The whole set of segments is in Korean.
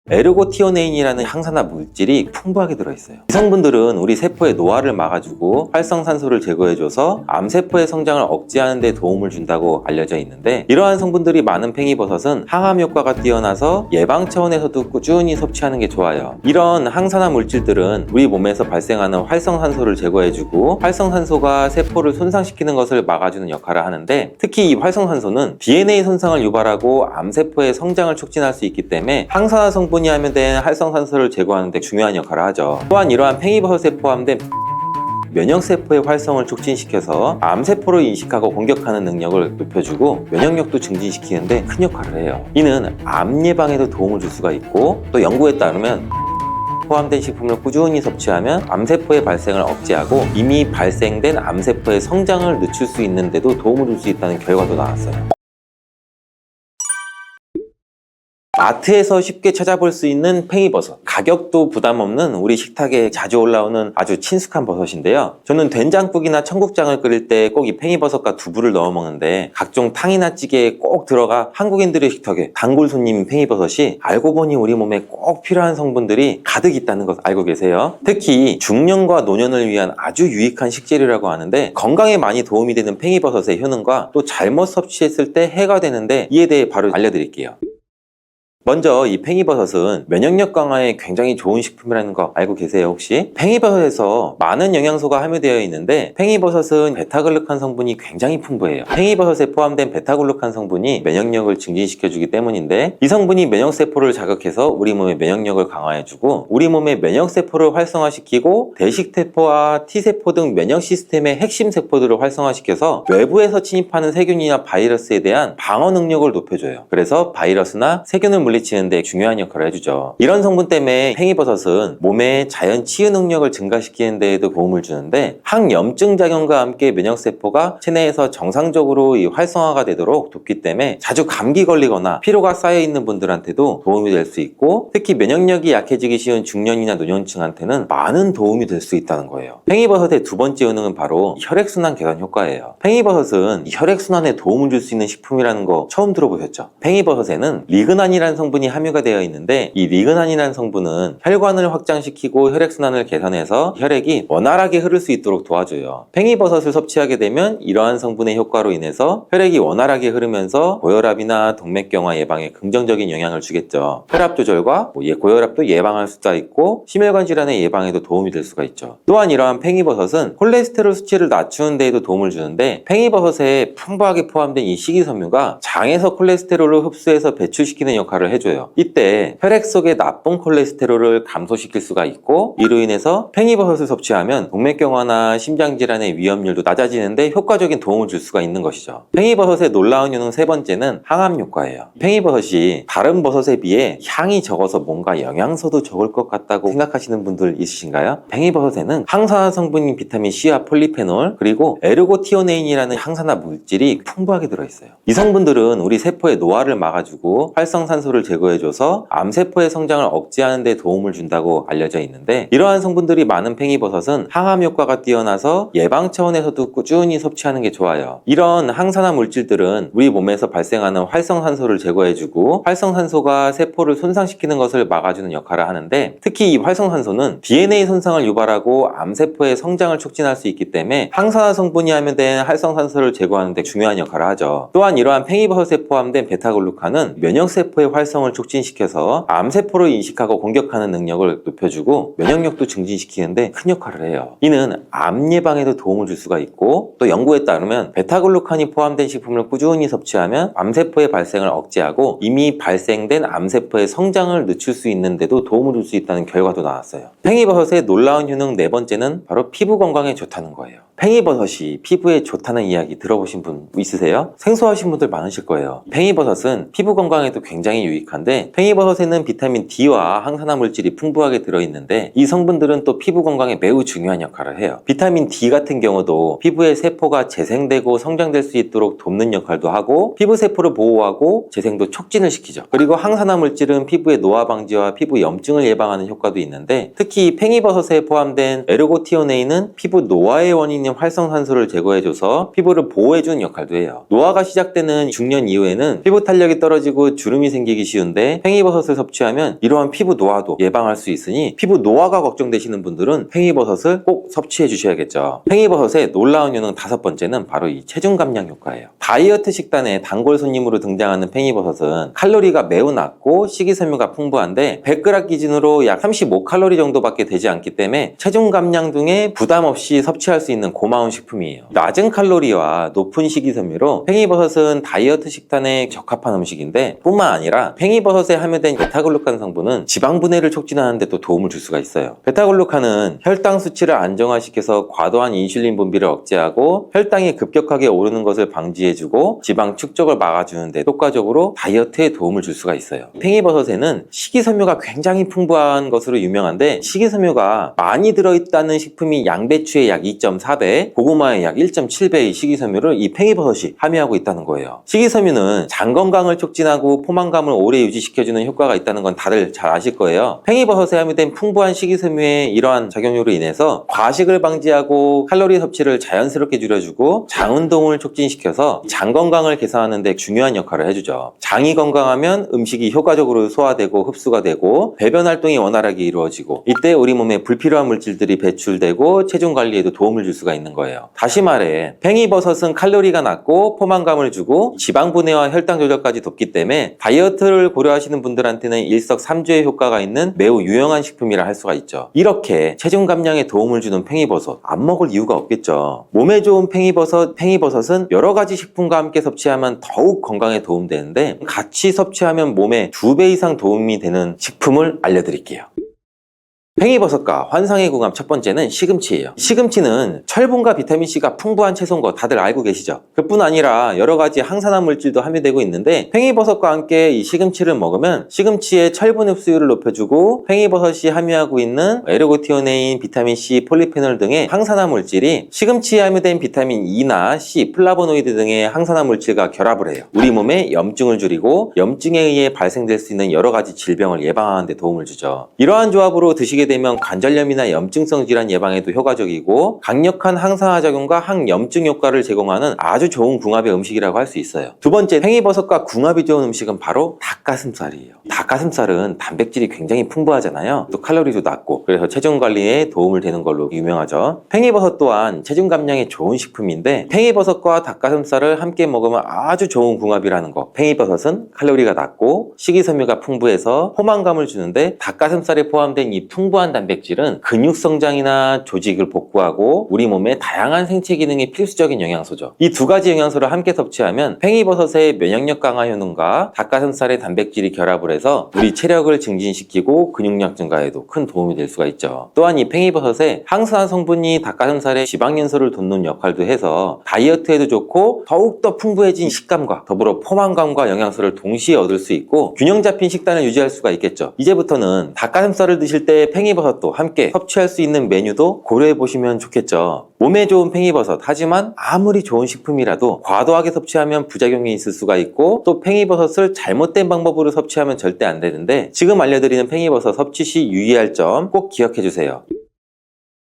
에르고티오네인이라는 항산화 물질이 풍부하게 들어있어요. 이 성분들은 우리 세포의 노화를 막아주고 활성산소를 제거해줘서 암세포의 성장을 억제하는 데 도움을 준다고 알려져 있는데, 이러한 성분들이 많은 팽이버섯은 항암 효과가 뛰어나서 예방 차원에서도 꾸준히 섭취하는 게 좋아요. 이런 항산화 물질들은 우리 몸에서 발생하는 활성산소를 제거해주고 활성산소가 세포를 손상시키는 것을 막아주는 역할을 하는데, 특히 이 활성산소는 DNA 손상을 유발하고 암세포의 성장을 촉진할 수 있기 때문에 항산화 성분이 하면 된 활성산소를 제거하는 데 중요한 역할을 하죠. 또한 이러한 팽이버섯에 포함된 면역세포의 활성을 촉진시켜서 암세포를 인식하고 공격하는 능력을 높여주고 면역력도 증진시키는데 큰 역할을 해요. 이는 암 예방에도 도움을 줄 수가 있고, 또 연구에 따르면 포함된 식품을 꾸준히 섭취하면 암세포의 발생을 억제하고 이미 발생된 암세포의 성장을 늦출 수 있는데도 도움을 줄 수 있다는 결과도 나왔어요. 마트에서 쉽게 찾아볼 수 있는 팽이버섯, 가격도 부담 없는 우리 식탁에 자주 올라오는 아주 친숙한 버섯인데요. 저는 된장국이나 청국장을 끓일 때 꼭 이 팽이버섯과 두부를 넣어 먹는데, 각종 탕이나 찌개에 꼭 들어가 한국인들의 식탁에 단골 손님인 팽이버섯이 알고 보니 우리 몸에 꼭 필요한 성분들이 가득 있다는 것 알고 계세요? 특히 중년과 노년을 위한 아주 유익한 식재료라고 하는데, 건강에 많이 도움이 되는 팽이버섯의 효능과 또 잘못 섭취했을 때 해가 되는데, 이에 대해 바로 알려드릴게요. 먼저 이 팽이버섯은 면역력 강화에 굉장히 좋은 식품이라는 거 알고 계세요 혹시? 팽이버섯에서 많은 영양소가 함유되어 있는데, 팽이버섯은 베타글루칸 성분이 굉장히 풍부해요. 팽이버섯에 포함된 베타글루칸 성분이 면역력을 증진시켜주기 때문인데, 이 성분이 면역세포를 자극해서 우리 몸의 면역력을 강화해주고 우리 몸의 면역세포를 활성화시키고 대식세포와 T세포 등 면역 시스템의 핵심 세포들을 활성화시켜서 외부에서 침입하는 세균이나 바이러스에 대한 방어 능력을 높여줘요. 그래서 바이러스나 세균을 물리치는 데 중요한 역할을 해주죠. 이런 성분 때문에 팽이버섯은 몸의 자연 치유 능력을 증가시키는 데에도 도움을 주는데, 항염증 작용과 함께 면역세포가 체내에서 정상적으로 활성화가 되도록 돕기 때문에 자주 감기 걸리거나 피로가 쌓여있는 분들한테도 도움이 될 수 있고, 특히 면역력이 약해지기 쉬운 중년이나 노년층한테는 많은 도움이 될 수 있다는 거예요. 팽이버섯의 두 번째 효능은 바로 혈액순환 개선 효과예요. 팽이버섯은 혈액순환에 도움을 줄 수 있는 식품이라는 거 처음 들어보셨죠? 팽이버섯에는 리그난이라는 성분이 함유가 되어 있는데, 이 리그난이라는 성분은 혈관을 확장시키고 혈액순환을 개선해서 혈액이 원활하게 흐를 수 있도록 도와줘요. 팽이버섯을 섭취하게 되면 이러한 성분의 효과로 인해서 혈액이 원활하게 흐르면서 고혈압이나 동맥경화 예방에 긍정적인 영향을 주겠죠. 혈압 조절과 고혈압도 예방할 수가 있고 심혈관 질환의 예방에도 도움이 될 수가 있죠. 또한 이러한 팽이버섯은 콜레스테롤 수치를 낮추는 데에도 도움을 주는데, 팽이버섯에 풍부하게 포함된 이 식이섬유가 장에서 콜레스테롤을 흡수해서 배출시키는 역할을 해줘요. 이때 혈액 속의 나쁜 콜레스테롤을 감소시킬 수가 있고, 이로 인해서 팽이버섯을 섭취하면 동맥경화나 심장질환의 위험률도 낮아지는데 효과적인 도움을 줄 수가 있는 것이죠. 팽이버섯의 놀라운 효능 세 번째는 항암 효과예요. 팽이버섯이 다른 버섯에 비해 향이 적어서 뭔가 영양소도 적을 것 같다고 생각하시는 분들 있으신가요? 팽이버섯에는 항산화 성분인 비타민 C와 폴리페놀, 그리고 에르고티오네인이라는 항산화 물질이 풍부하게 들어있어요. 이 성분들은 우리 세포의 노화를 막아주고 활성산소를 제거해줘서 암세포의 성장을 억제하는 데 도움을 준다고 알려져 있는데, 이러한 성분들이 많은 팽이버섯은 항암 효과가 뛰어나서 예방 차원에서도 꾸준히 섭취하는 게 좋아요. 이런 항산화 물질들은 우리 몸에서 발생하는 활성산소를 제거해주고 활성산소가 세포를 손상시키는 것을 막아주는 역할을 하는데, 특히 이 활성산소는 DNA 손상을 유발하고 암세포의 성장을 촉진할 수 있기 때문에 항산화 성분이 함유된 활성산소를 제거하는 데 중요한 역할을 하죠. 또한 이러한 팽이버섯에 포함된 베타글루칸은 면역세포의 활성을 촉진시켜서 암세포를 인식하고 공격하는 능력을 높여주고 면역력도 증진시키는데 큰 역할을 해요. 이는 암 예방에도 도움을 줄 수가 있고, 또 연구에 따르면 베타글루칸이 포함된 식품을 꾸준히 섭취하면 암세포의 발생을 억제하고 이미 발생된 암세포의 성장을 늦출 수 있는데도 도움을 줄 수 있다는 결과도 나왔어요. 팽이버섯의 놀라운 효능 네 번째는 바로 피부 건강에 좋다는 거예요. 팽이버섯이 피부에 좋다는 이야기 들어보신 분 있으세요? 생소하신 분들 많으실 거예요. 팽이버섯은 피부 건강에도 굉장히 유익한데, 팽이버섯에는 비타민 D와 항산화 물질이 풍부하게 들어있는데, 이 성분들은 또 피부 건강에 매우 중요한 역할을 해요. 비타민 D 같은 경우도 피부의 세포가 재생되고 성장될 수 있도록 돕는 역할도 하고, 피부 세포를 보호하고 재생도 촉진을 시키죠. 그리고 항산화 물질은 피부의 노화 방지와 피부 염증을 예방하는 효과도 있는데, 특히 팽이버섯에 포함된 에르고티오네인은 피부 노화의 원인인 활성산소를 제거해줘서 피부를 보호해주는 역할도 해요. 노화가 시작되는 중년 이후에는 피부 탄력이 떨어지고 주름이 생기기 쉬운데 팽이버섯을 섭취하면 이러한 피부 노화도 예방할 수 있으니 피부 노화가 걱정되시는 분들은 팽이버섯을 꼭 섭취해 주셔야겠죠. 팽이버섯의 놀라운 효능 5번째는 바로 이 체중 감량 효과예요. 다이어트 식단에 단골 손님으로 등장하는 팽이버섯은 칼로리가 매우 낮고 식이섬유가 풍부한데 100g 기준으로 약 35칼로리 정도밖에 되지 않기 때문에 체중 감량 등에 부담 없이 섭취할 수 있는 고마운 식품이에요. 낮은 칼로리와 높은 식이섬유로 팽이버섯은 다이어트 식단에 적합한 음식인데 뿐만 아니라 팽이버섯에 함유된 베타글루칸 성분은 지방 분해를 촉진하는 데 또 도움을 줄 수가 있어요. 베타글루칸은 혈당 수치를 안정화시켜서 과도한 인슐린 분비를 억제하고 혈당이 급격하게 오르는 것을 방지해주고 지방 축적을 막아주는 데 효과적으로 다이어트에 도움을 줄 수가 있어요. 팽이버섯에는 식이섬유가 굉장히 풍부한 것으로 유명한데 식이섬유가 많이 들어있다는 식품이 양배추의 약 2.4배, 고구마의 약 1.7배의 식이섬유를 이 팽이버섯이 함유하고 있다는 거예요. 식이섬유는 장 건강을 촉진하고 포만감을 오래 유지시켜주는 효과가 있다는 건 다들 잘 아실 거예요. 팽이버섯에 함유된 풍부한 식이섬유의 이러한 작용으로 인해서 과식을 방지하고 칼로리 섭취를 자연스럽게 줄여주고 장 운동을 촉진시켜서 장 건강을 개선하는 데 중요한 역할을 해주죠. 장이 건강하면 음식이 효과적으로 소화되고 흡수가 되고 배변 활동이 원활하게 이루어지고 이때 우리 몸에 불필요한 물질들이 배출되고 체중 관리에도 도움을 줄 수가 있는 거예요. 다시 말해 팽이버섯은 칼로리가 낮고 포만감을 주고 지방 분해와 혈당 조절까지 돕기 때문에 다이어트를 고려하시는 분들한테는 일석삼조의 효과가 있는 매우 유용한 식품이라 할 수가 있죠. 이렇게 체중 감량에 도움을 주는 팽이버섯 안 먹을 이유가 없겠죠. 몸에 좋은 팽이버섯은 여러 가지 식품과 함께 섭취하면 더욱 건강에 도움되는데 같이 섭취하면 몸에 2배 이상 도움이 되는 식품을 알려드릴게요. 팽이버섯과 환상의 궁합 첫 번째는 시금치예요. 시금치는 철분과 비타민C가 풍부한 채소인 거 다들 알고 계시죠? 그뿐 아니라 여러 가지 항산화 물질도 함유되고 있는데 팽이버섯과 함께 이 시금치를 먹으면 시금치의 철분 흡수율을 높여주고 팽이버섯이 함유하고 있는 에르고티오네인, 비타민C, 폴리페놀 등의 항산화 물질이 시금치에 함유된 비타민 E나 C, 플라보노이드 등의 항산화 물질과 결합을 해요. 우리 몸에 염증을 줄이고 염증에 의해 발생될 수 있는 여러 가지 질병을 예방하는 데 도움을 주죠. 이러한 조합으로 드시게 되면 관절염이나 염증성 질환 예방에도 효과적이고 강력한 항산화 작용과 항염증 효과를 제공하는 아주 좋은 궁합의 음식이라고 할 수 있어요. 두 번째, 팽이버섯과 궁합이 좋은 음식은 바로 닭가슴살이에요. 닭가슴살은 단백질이 굉장히 풍부하잖아요. 또 칼로리도 낮고 그래서 체중 관리에 도움을 되는 걸로 유명하죠. 팽이버섯 또한 체중 감량에 좋은 식품인데 팽이버섯과 닭가슴살을 함께 먹으면 아주 좋은 궁합이라는 거. 팽이버섯은 칼로리가 낮고 식이섬유가 풍부해서 포만감을 주는데 닭가슴살에 포함된 이 풍부한 단백질은 근육 성장이나 조직을 복구하고 우리 몸의 다양한 생체 기능에 필수적인 영양소죠. 이 두 가지 영양소를 함께 섭취하면 팽이버섯의 면역력 강화 효능과 닭가슴살의 단백질이 결합을 해서 우리 체력을 증진시키고 근육량 증가에도 큰 도움이 될 수가 있죠. 또한 이 팽이버섯의 항산화 성분이 닭가슴살의 지방 연소를 돕는 역할도 해서 다이어트에도 좋고 더욱더 풍부해진 식감과 더불어 포만감과 영양소를 동시에 얻을 수 있고 균형 잡힌 식단을 유지할 수가 있겠죠. 이제부터는 닭가슴살을 드실 때 팽이버섯도 함께 섭취할 수 있는 메뉴도 고려해 보시면 좋겠죠. 몸에 좋은 팽이버섯, 하지만 아무리 좋은 식품이라도 과도하게 섭취하면 부작용이 있을 수가 있고 또 팽이버섯을 잘못된 방법으로 섭취하면 절대 안 되는데 지금 알려드리는 팽이버섯 섭취 시 유의할 점 꼭 기억해 주세요.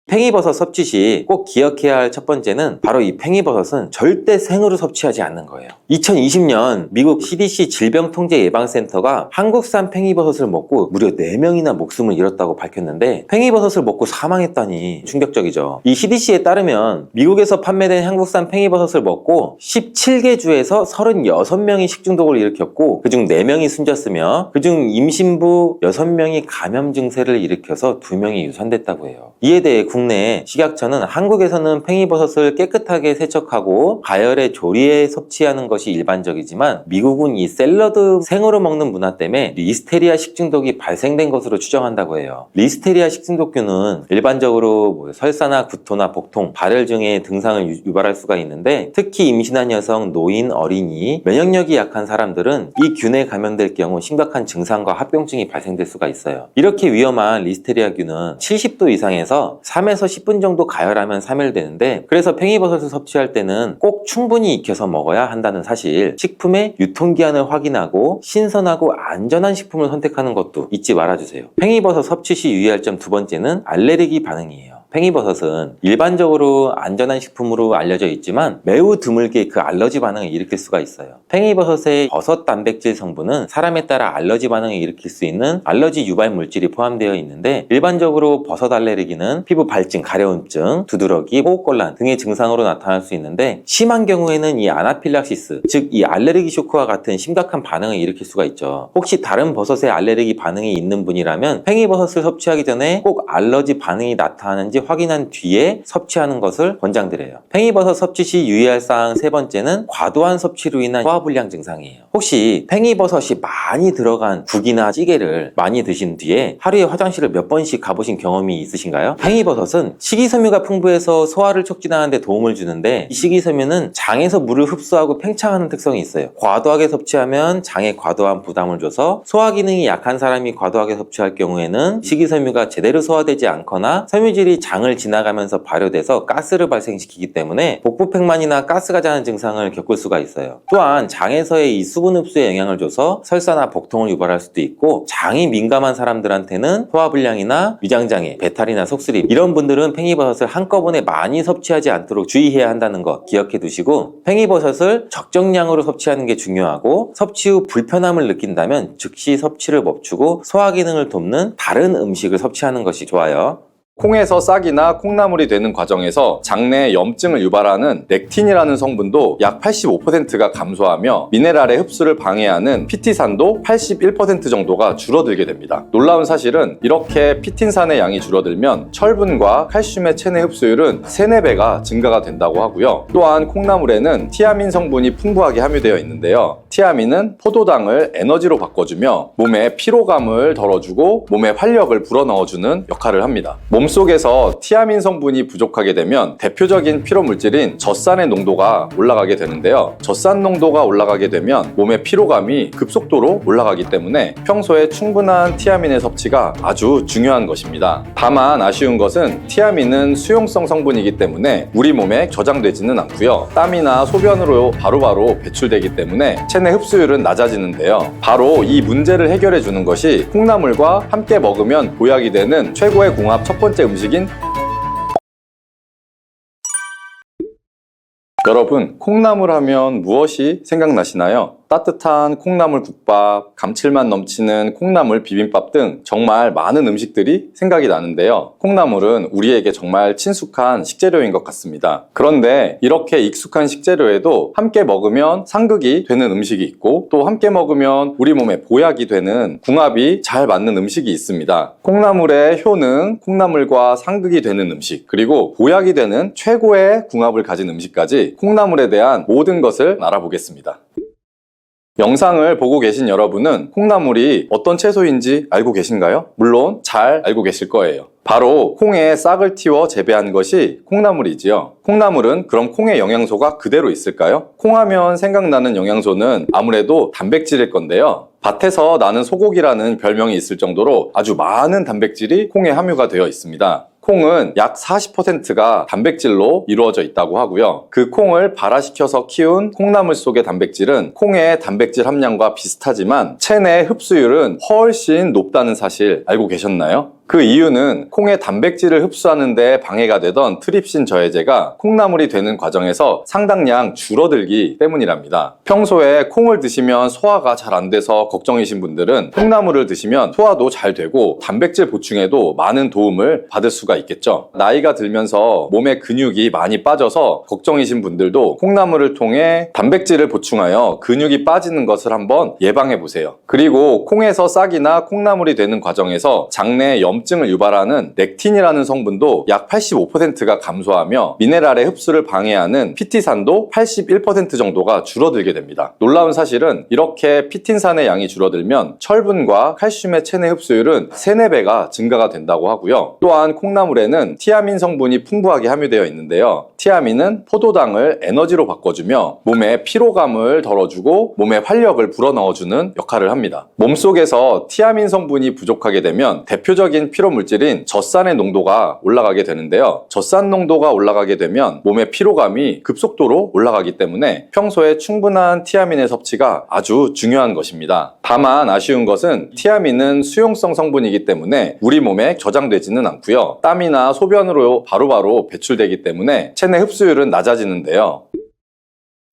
팽이버섯 섭취 시 꼭 기억해야 할 첫 번째는 바로 이 팽이버섯은 절대 생으로 섭취하지 않는 거예요. 2020년 미국 CDC 질병통제예방센터가 한국산 팽이버섯을 먹고 무려 4명이나 목숨을 잃었다고 밝혔는데 팽이버섯을 먹고 사망했다니 충격적이죠. 이 CDC에 따르면 미국에서 판매된 한국산 팽이버섯을 먹고 17개 주에서 36명이 식중독을 일으켰고 그중 4명이 숨졌으며 그중 임신부 6명이 감염 증세를 일으켜서 2명이 유산됐다고 해요. 이에 대해 국내 식약처는 한국에서는 팽이버섯을 깨끗하게 세척하고 가열에 조리해 섭취하는 것이 일반적이지만 미국은 이 샐러드 생으로 먹는 문화 때문에 리스테리아 식중독이 발생된 것으로 추정한다고 해요. 리스테리아 식중독균은 일반적으로 설사나 구토나 복통, 발열 등의 증상을 유발할 수가 있는데 특히 임신한 여성, 노인, 어린이, 면역력이 약한 사람들은 이 균에 감염될 경우 심각한 증상과 합병증이 발생될 수가 있어요. 이렇게 위험한 리스테리아균은 70도 이상에서 3에서 10분 정도 가열하면 사멸되는데 그래서 팽이버섯을 섭취할 때는 꼭 충분히 익혀서 먹어야 한다는 사실, 식품의 유통기한을 확인하고 신선하고 안전한 식품을 선택하는 것도 잊지 말아주세요. 팽이버섯 섭취 시 유의할 점 두 번째는 알레르기 반응이에요. 팽이버섯은 일반적으로 안전한 식품으로 알려져 있지만 매우 드물게 그 알러지 반응을 일으킬 수가 있어요. 팽이버섯의 버섯 단백질 성분은 사람에 따라 알러지 반응을 일으킬 수 있는 알러지 유발 물질이 포함되어 있는데, 일반적으로 버섯 알레르기는 피부 발진, 가려움증, 두드러기, 호흡곤란 등의 증상으로 나타날 수 있는데, 심한 경우에는 이 아나필락시스, 즉 이 알레르기 쇼크와 같은 심각한 반응을 일으킬 수가 있죠. 혹시 다른 버섯에 알레르기 반응이 있는 분이라면 팽이버섯을 섭취하기 전에 꼭 알러지 반응이 나타나는지 확인한 뒤에 섭취하는 것을 권장드려요. 팽이버섯 섭취 시 유의할 사항 세 번째는 과도한 섭취로 인한 소화불량 증상이에요. 혹시 팽이버섯이 많이 들어간 국이나 찌개를 많이 드신 뒤에 하루에 화장실을 몇 번씩 가보신 경험이 있으신가요? 팽이버섯은 식이섬유가 풍부해서 소화를 촉진하는 데 도움을 주는데, 이 식이섬유는 장에서 물을 흡수하고 팽창하는 특성이 있어요. 과도하게 섭취하면 장에 과도한 부담을 줘서 소화 기능이 약한 사람이 과도하게 섭취할 경우에는 식이섬유가 제대로 소화되지 않거나 섬유질이 장을 지나가면서 발효돼서 가스를 발생시키기 때문에 복부팽만이나 가스가 자는 증상을 겪을 수가 있어요. 또한 장에서의 이 수분 흡수에 영향을 줘서 설사나 복통을 유발할 수도 있고, 장이 민감한 사람들한테는 소화불량이나 위장장애, 배탈이나 속쓰림, 이런 분들은 팽이버섯을 한꺼번에 많이 섭취하지 않도록 주의해야 한다는 거 기억해 두시고, 팽이버섯을 적정량으로 섭취하는 게 중요하고, 섭취 후 불편함을 느낀다면 즉시 섭취를 멈추고 소화 기능을 돕는 다른 음식을 섭취하는 것이 좋아요. 콩에서 싹이나 콩나물이 되는 과정에서 장내에 염증을 유발하는 렉틴이라는 성분도 약 85%가 감소하며 미네랄의 흡수를 방해하는 피티산도 81% 정도가 줄어들게 됩니다. 놀라운 사실은 이렇게 피틴산의 양이 줄어들면 철분과 칼슘의 체내 흡수율은 3, 4배가 증가가 된다고 하고요. 또한 콩나물에는 티아민 성분이 풍부하게 함유되어 있는데요. 티아민은 포도당을 에너지로 바꿔주며 몸의 피로감을 덜어주고 몸의 활력을 불어넣어주는 역할을 합니다. 몸속에서 티아민 성분이 부족하게 되면 대표적인 피로 물질인 젖산의 농도가 올라가게 되는데요. 젖산 농도가 올라가게 되면 몸의 피로감이 급속도로 올라가기 때문에 평소에 충분한 티아민의 섭취가 아주 중요한 것입니다. 다만 아쉬운 것은 티아민은 수용성 성분이기 때문에 우리 몸에 저장되지는 않고요. 땀이나 소변으로 바로바로 배출되기 때문에 체내 흡수율은 낮아지는데요. 바로 이 문제를 해결해 주는 것이 콩나물과 함께 먹으면 보약이 되는 최고의 궁합 첫 번째 음식인 여러분, 콩나물 하면 무엇이 생각나시나요? 따뜻한 콩나물 국밥, 감칠맛 넘치는 콩나물 비빔밥 등 정말 많은 음식들이 생각이 나는데요. 콩나물은 우리에게 정말 친숙한 식재료인 것 같습니다. 그런데 이렇게 익숙한 식재료에도 함께 먹으면 상극이 되는 음식이 있고, 또 함께 먹으면 우리 몸에 보약이 되는 궁합이 잘 맞는 음식이 있습니다. 콩나물의 효능, 콩나물과 상극이 되는 음식, 그리고 보약이 되는 최고의 궁합을 가진 음식까지 콩나물에 대한 모든 것을 알아보겠습니다. 영상을 보고 계신 여러분은 콩나물이 어떤 채소인지 알고 계신가요? 물론 잘 알고 계실 거예요. 바로 콩의 싹을 틔워 재배한 것이 콩나물이지요. 콩나물은 그럼 콩의 영양소가 그대로 있을까요? 콩하면 생각나는 영양소는 아무래도 단백질일 건데요. 밭에서 나는 소고기라는 별명이 있을 정도로 아주 많은 단백질이 콩에 함유가 되어 있습니다. 콩은 약 40%가 단백질로 이루어져 있다고 하고요. 그 콩을 발화시켜서 키운 콩나물 속의 단백질은 콩의 단백질 함량과 비슷하지만 체내 흡수율은 훨씬 높다는 사실 알고 계셨나요? 그 이유는 콩의 단백질을 흡수하는 데 방해가 되던 트립신 저해제가 콩나물이 되는 과정에서 상당량 줄어들기 때문이랍니다. 평소에 콩을 드시면 소화가 잘 안 돼서 걱정이신 분들은 콩나물을 드시면 소화도 잘 되고 단백질 보충에도 많은 도움을 받을 수가 있겠죠. 나이가 들면서 몸에 근육이 많이 빠져서 걱정이신 분들도 콩나물을 통해 단백질을 보충하여 근육이 빠지는 것을 한번 예방해 보세요. 그리고 콩에서 싹이나 콩나물이 되는 과정에서 장내에 염증을 유발하는 렉틴이라는 성분도 약 85%가 감소하며 미네랄의 흡수를 방해하는 피티산도 81% 정도가 줄어들게 됩니다. 놀라운 사실은 이렇게 피틴산의 양이 줄어들면 철분과 칼슘의 체내 흡수율은 3, 4배가 증가가 된다고 하고요. 또한 콩나물에는 티아민 성분이 풍부하게 함유되어 있는데요. 티아민은 포도당을 에너지로 바꿔주며 몸의 피로감을 덜어주고 몸의 활력을 불어넣어주는 역할을 합니다. 몸속에서 티아민 성분이 부족하게 되면 대표적인 흡수적인 피로 물질인 젖산의 농도가 올라가게 되는데요. 젖산 농도가 올라가게 되면 몸의 피로감이 급속도로 올라가기 때문에 평소에 충분한 티아민의 섭취가 아주 중요한 것입니다. 다만 아쉬운 것은 티아민은 수용성 성분이기 때문에 우리 몸에 저장되지는 않고요. 땀이나 소변으로 바로바로 배출되기 때문에 체내 흡수율은 낮아지는데요.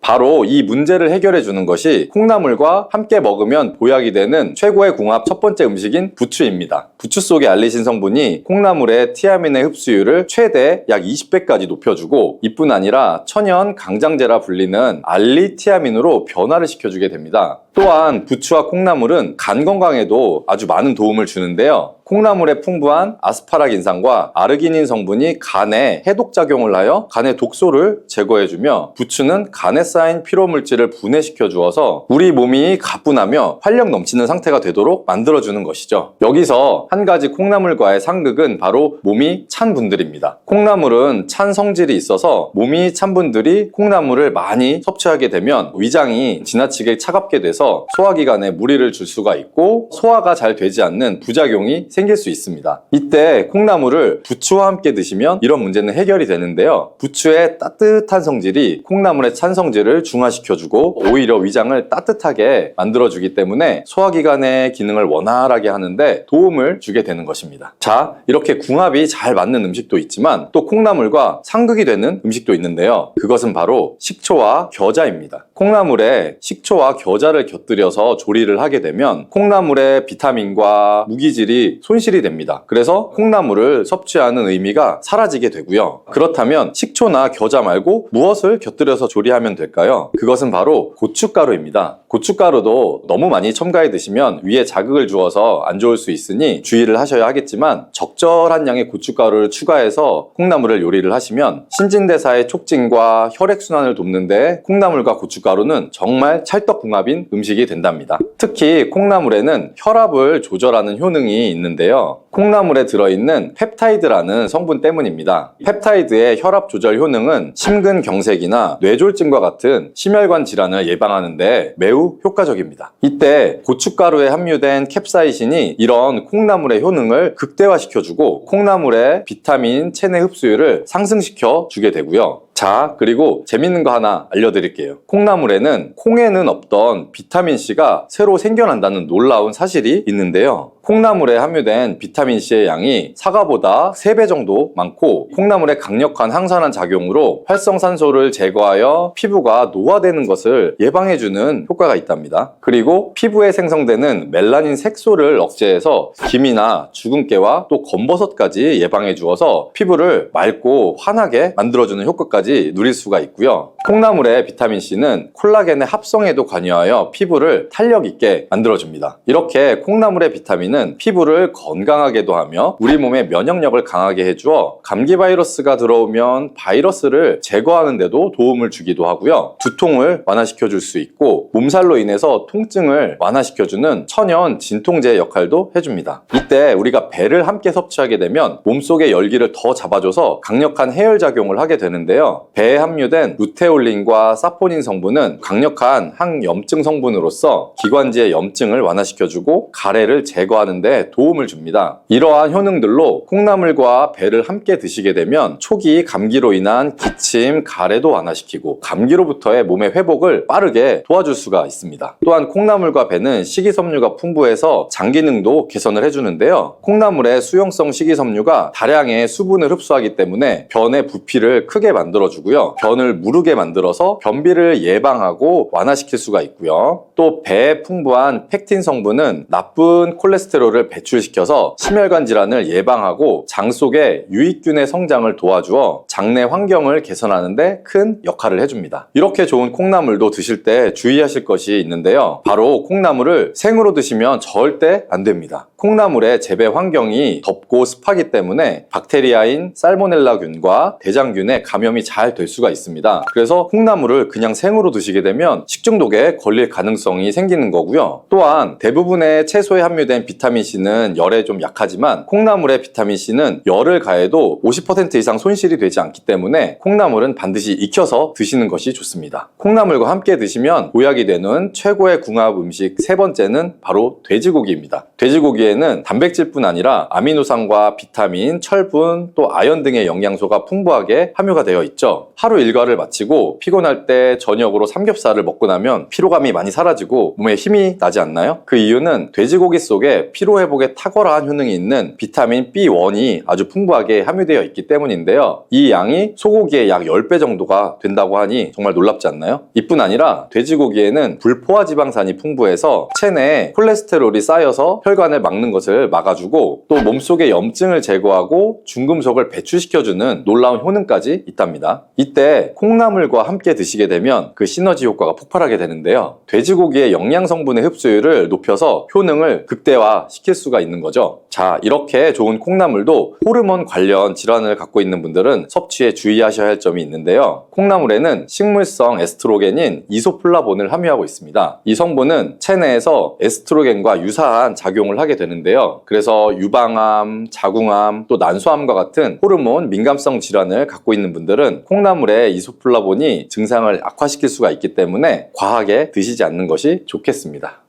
바로 이 문제를 해결해 주는 것이 콩나물과 함께 먹으면 보약이 되는 최고의 궁합 첫 번째 음식인 부추입니다. 부추 속의 알리신 성분이 콩나물의 티아민의 흡수율을 최대 약 20배까지 높여주고 이뿐 아니라 천연 강장제라 불리는 알리티아민으로 변화를 시켜주게 됩니다. 또한 부추와 콩나물은 간 건강에도 아주 많은 도움을 주는데요. 콩나물에 풍부한 아스파라긴산과 아르기닌 성분이 간에 해독작용을 하여 간의 독소를 제거해주며 부추는 간에 쌓인 피로물질을 분해시켜 주어서 우리 몸이 가뿐하며 활력 넘치는 상태가 되도록 만들어주는 것이죠. 여기서 한 가지 콩나물과의 상극은 바로 몸이 찬 분들입니다. 콩나물은 찬 성질이 있어서 몸이 찬 분들이 콩나물을 많이 섭취하게 되면 위장이 지나치게 차갑게 돼서 소화기관에 무리를 줄 수가 있고 소화가 잘 되지 않는 부작용이 생길 수 있습니다. 이때 콩나물을 부추와 함께 드시면 이런 문제는 해결이 되는데요. 부추의 따뜻한 성질이 콩나물의 찬 성질을 중화시켜주고 오히려 위장을 따뜻하게 만들어주기 때문에 소화기관의 기능을 원활하게 하는데 도움을 주게 되는 것입니다. 자, 이렇게 궁합이 잘 맞는 음식도 있지만 또 콩나물과 상극이 되는 음식도 있는데요. 그것은 바로 식초와 겨자입니다. 콩나물에 식초와 겨자를 곁들여서 조리를 하게 되면 콩나물의 비타민과 무기질이 손실이 됩니다. 그래서 콩나물을 섭취하는 의미가 사라지게 되고요. 그렇다면 식초나 겨자 말고 무엇을 곁들여서 조리하면 될까요? 그것은 바로 고춧가루입니다. 고춧가루도 너무 많이 첨가해 드시면 위에 자극을 주어서 안 좋을 수 있으니 주의를 하셔야 하겠지만 적절한 양의 고춧가루를 추가해서 콩나물을 요리를 하시면 신진대사의 촉진과 혈액순환을 돕는데 콩나물과 고춧가루는 정말 찰떡궁합인 음식이 된답니다. 특히 콩나물에는 혈압을 조절하는 효능이 있는데요. 콩나물에 들어있는 펩타이드라는 성분 때문입니다. 펩타이드의 혈압 조절 효능은 심근경색이나 뇌졸중과 같은 심혈관 질환을 예방하는데 매우 효과적입니다. 이때 고춧가루에 함유된 캡사이신이 이런 콩나물의 효능을 극대화시켜주고 콩나물의 비타민 체내 흡수율을 상승시켜 주게 되고요. 자, 그리고 재밌는 거 하나 알려드릴게요. 콩나물에는 콩에는 없던 비타민C가 새로 생겨난다는 놀라운 사실이 있는데요. 콩나물에 함유된 비타민C의 양이 사과보다 3배 정도 많고 콩나물의 강력한 항산화 작용으로 활성산소를 제거하여 피부가 노화되는 것을 예방해주는 효과가 있답니다. 그리고 피부에 생성되는 멜라닌 색소를 억제해서 기미나 주근깨와 또 검버섯까지 예방해 주어서 피부를 맑고 환하게 만들어주는 효과까지 누릴 수가 있고요. 콩나물의 비타민C는 콜라겐의 합성에도 관여하여 피부를 탄력 있게 만들어줍니다. 이렇게 콩나물의 비타민은 피부를 건강하게도 하며 우리 몸의 면역력을 강하게 해주어 감기 바이러스가 들어오면 바이러스를 제거하는 데도 도움을 주기도 하고요. 두통을 완화시켜 줄 수 있고 몸살로 인해서 통증을 완화시켜주는 천연 진통제 역할도 해줍니다. 이때 우리가 배를 함께 섭취하게 되면 몸속의 열기를 더 잡아줘서 강력한 해열 작용을 하게 되는데요. 배에 함유된 루테올린과 사포닌 성분은 강력한 항염증 성분으로서 기관지의 염증을 완화시켜주고 가래를 제거하는 데 도움을 줍니다. 이러한 효능들로 콩나물과 배를 함께 드시게 되면 초기 감기로 인한 기침, 가래도 완화시키고 감기로부터의 몸의 회복을 빠르게 도와줄 수가 있습니다. 또한 콩나물과 배는 식이섬유가 풍부해서 장 기능도 개선을 해주는데요. 콩나물의 수용성 식이섬유가 다량의 수분을 흡수하기 때문에 변의 부피를 크게 만들어주고요. 변을 무르게 만들어서 변비를 예방하고 완화시킬 수가 있고요. 또 배에 풍부한 펙틴 성분은 나쁜 콜레스테롤을 배출시켜서 심혈관 질환을 예방하고 장 속의 유익균의 성장을 도와주어 장내 환경을 개선하는 데 큰 역할을 해줍니다. 이렇게 좋은 콩나물도 드실 때 주의하실 것이 있는데요. 바로 콩나물을 생으로 드시면 절대 안 됩니다. 콩나물의 재배 환경이 덥고 습하기 때문에 박테리아인 살모넬라균과 대장균에 감염이 잘 될 수가 있습니다. 그래서 콩나물을 그냥 생으로 드시게 되면 식중독에 걸릴 가능성이 생기는 거고요. 또한 대부분의 채소에 함유된 비타민C는 열에 좀 약하지만 콩나물의 비타민C는 열을 가해도 50% 이상 손실이 되지 않기 때문에 콩나물은 반드시 익혀서 드시는 것이 좋습니다. 콩나물과 함께 드시면 보약이 되는 최고의 궁합 음식 세 번째는 바로 돼지고기입니다. 돼지고기에 돼지고기에는 단백질뿐 아니라 아미노산과 비타민, 철분, 또 아연 등의 영양소가 풍부하게 함유가 되어 있죠. 하루 일과를 마치고 피곤할 때 저녁으로 삼겹살을 먹고 나면 피로감이 많이 사라지고 몸에 힘이 나지 않나요? 그 이유는 돼지고기 속에 피로회복에 탁월한 효능이 있는 비타민 B1이 아주 풍부하게 함유되어 있기 때문인데요. 이 양이 소고기의 약 10배 정도가 된다고 하니 정말 놀랍지 않나요? 이뿐 아니라 돼지고기에는 불포화 지방산이 풍부해서 체내에 콜레스테롤이 쌓여서 혈관을 막는 것을 막아주고 또 몸속의 염증을 제거하고 중금속을 배출시켜주는 놀라운 효능까지 있답니다. 이때 콩나물과 함께 드시게 되면 그 시너지 효과가 폭발하게 되는데요. 돼지고기의 영양 성분의 흡수율을 높여서 효능을 극대화시킬 수가 있는 거죠. 자, 이렇게 좋은 콩나물도 호르몬 관련 질환을 갖고 있는 분들은 섭취에 주의하셔야 할 점이 있는데요. 콩나물에는 식물성 에스트로겐인 이소플라본을 함유하고 있습니다. 이 성분은 체내에서 에스트로겐과 유사한 작용을 하게 되는데요. 그래서 유방암, 자궁암, 또 난소암과 같은 호르몬 민감성 질환을 갖고 있는 분들은 콩나물의 이소플라본이 증상을 악화시킬 수가 있기 때문에 과하게 드시지 않는 것이 좋겠습니다.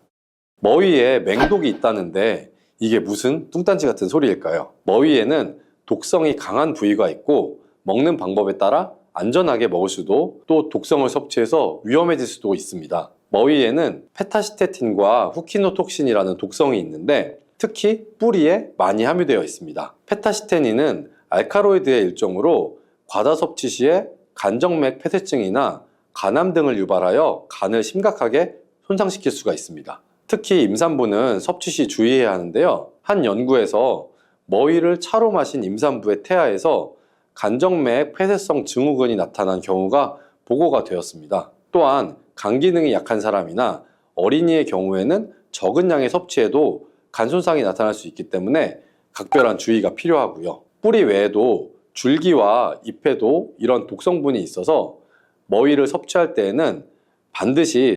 머위에 맹독이 있다는데 이게 무슨 뚱딴지 같은 소리일까요? 머위에는 독성이 강한 부위가 있고 먹는 방법에 따라 안전하게 먹을 수도 또 독성을 섭취해서 위험해질 수도 있습니다. 머위에는 페타시테틴과 후키노톡신이라는 독성이 있는데 특히 뿌리에 많이 함유되어 있습니다. 페타시테닌은 알카로이드의 일종으로 과다 섭취 시에 간정맥 폐쇄증이나 간암 등을 유발하여 간을 심각하게 손상시킬 수가 있습니다. 특히 임산부는 섭취 시 주의해야 하는데요. 한 연구에서 머위를 차로 마신 임산부의 태아에서 간정맥 폐쇄성 증후군이 나타난 경우가 보고가 되었습니다. 또한 간 기능이 약한 사람이나 어린이의 경우에는 적은 양의 섭취에도 간 손상이 나타날 수 있기 때문에 각별한 주의가 필요하고요. 뿌리 외에도 줄기와 잎에도 이런 독성분이 있어서 머위를 섭취할 때에는 반드시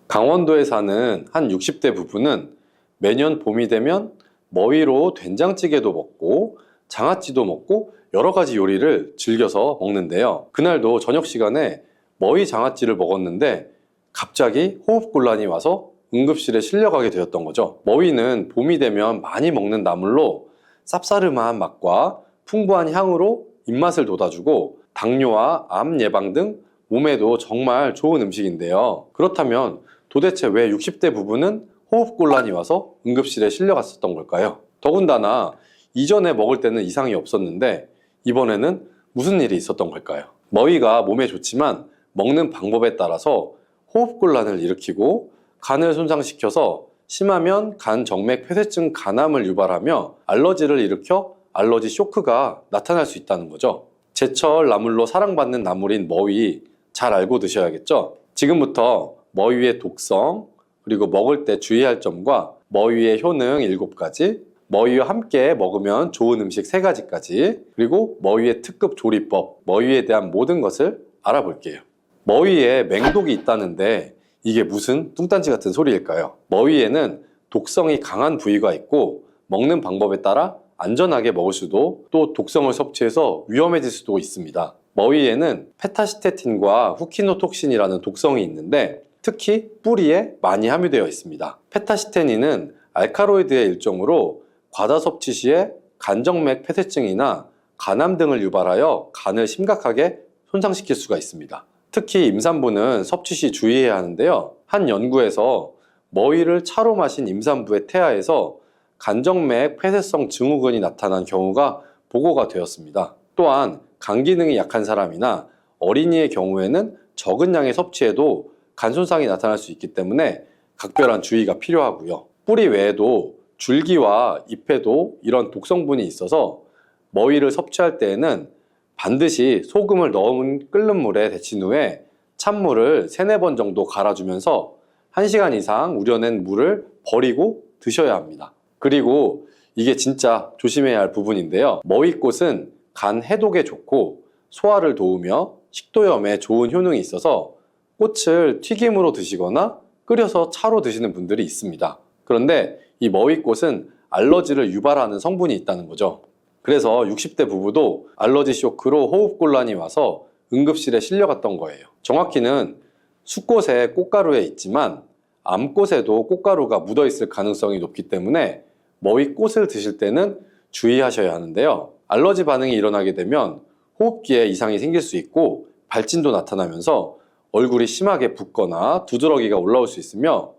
강원도에 사는 한 60대 부부는 매년 봄이 되면 머위로 된장찌개도 먹고 장아찌도 먹고 여러 가지 요리를 즐겨서 먹는데요. 그날도 저녁 시간에 머위 장아찌를 먹었는데 갑자기 호흡곤란이 와서 응급실에 실려가게 되었던 거죠. 머위는 봄이 되면 많이 먹는 나물로 쌉싸름한 맛과 풍부한 향으로 입맛을 돋아주고 당뇨와 암 예방 등 몸에도 정말 좋은 음식인데요. 그렇다면 도대체 왜 60대 부부는 호흡곤란이 와서 응급실에 실려갔었던 걸까요? 더군다나 이전에 먹을 때는 이상이 없었는데 이번에는 무슨 일이 있었던 걸까요? 머위가 몸에 좋지만 먹는 방법에 따라서 호흡곤란을 일으키고 간을 손상시켜서 심하면 간 정맥 폐쇄증 간암을 유발하며 알러지를 일으켜 알러지 쇼크가 나타날 수 있다는 거죠. 제철 나물로 사랑받는 나물인 머위 잘 알고 드셔야겠죠? 지금부터 머위의 독성, 그리고 먹을 때 주의할 점과 머위의 효능 7가지, 머위와 함께 먹으면 좋은 음식 3가지까지, 그리고 머위의 특급 조리법, 머위에 대한 모든 것을 알아볼게요. 머위에 맹독이 있다는데 이게 무슨 뚱딴지 같은 소리일까요? 머위에는 독성이 강한 부위가 있고 먹는 방법에 따라 안전하게 먹을 수도 또 독성을 섭취해서 위험해질 수도 있습니다. 머위에는 페타시테틴과 후키노톡신이라는 독성이 있는데 특히 뿌리에 많이 함유되어 있습니다. 페타시테닌은 알카로이드의 일종으로 과다 섭취 시에 간정맥 폐쇄증이나 간암 등을 유발하여 간을 심각하게 손상시킬 수가 있습니다. 특히 임산부는 섭취 시 주의해야 하는데요. 한 연구에서 머위를 차로 마신 임산부의 태아에서 간정맥 폐쇄성 증후군이 나타난 경우가 보고가 되었습니다. 또한 간 기능이 약한 사람이나 어린이의 경우에는 적은 양의 섭취에도 간 손상이 나타날 수 있기 때문에 각별한 주의가 필요하고요. 뿌리 외에도 줄기와 잎에도 이런 독성분이 있어서 머위를 섭취할 때에는 반드시 소금을 넣은 끓는 물에 데친 후에 찬물을 3-4번 정도 갈아주면서 1시간 이상 우려낸 물을 버리고 드셔야 합니다. 그리고 이게 진짜 조심해야 할 부분인데요. 머위꽃은 간 해독에 좋고 소화를 도우며 식도염에 좋은 효능이 있어서 꽃을 튀김으로 드시거나 끓여서 차로 드시는 분들이 있습니다. 그런데 이 머위꽃은 알러지를 유발하는 성분이 있다는 거죠. 그래서 60대 부부도 알러지 쇼크로 호흡곤란이 와서 응급실에 실려갔던 거예요. 정확히는 수꽃의 꽃가루에 있지만 암꽃에도 꽃가루가 묻어 있을 가능성이 높기 때문에 머위 꽃을 드실 때는 주의하셔야 하는데요. 알러지 반응이 일어나게 되면 호흡기에 이상이 생길 수 있고 발진도 나타나면서 얼굴이 심하게 붓거나 두드러기가 올라올 수 있으며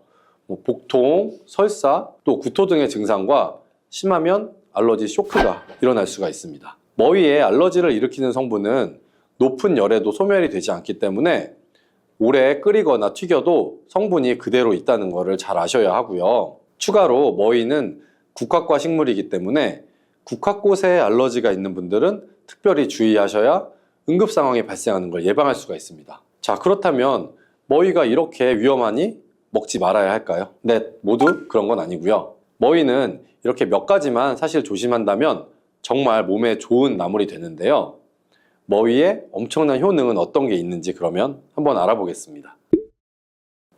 복통, 설사, 또 구토 등의 증상과 심하면 알러지 쇼크가 일어날 수가 있습니다. 머위에 알러지를 일으키는 성분은 높은 열에도 소멸이 되지 않기 때문에 오래 끓이거나 튀겨도 성분이 그대로 있다는 것을 잘 아셔야 하고요. 추가로 머위는 국화과 식물이기 때문에 국화꽃에 알러지가 있는 분들은 특별히 주의하셔야 응급 상황이 발생하는 걸 예방할 수가 있습니다. 자, 그렇다면 머위가 이렇게 위험하니 먹지 말아야 할까요? 네, 모두 그런 건 아니고요. 머위는 이렇게 몇 가지만 사실 조심한다면 정말 몸에 좋은 나물이 되는데요. 머위의 엄청난 효능은 어떤 게 있는지 그러면 한번 알아보겠습니다.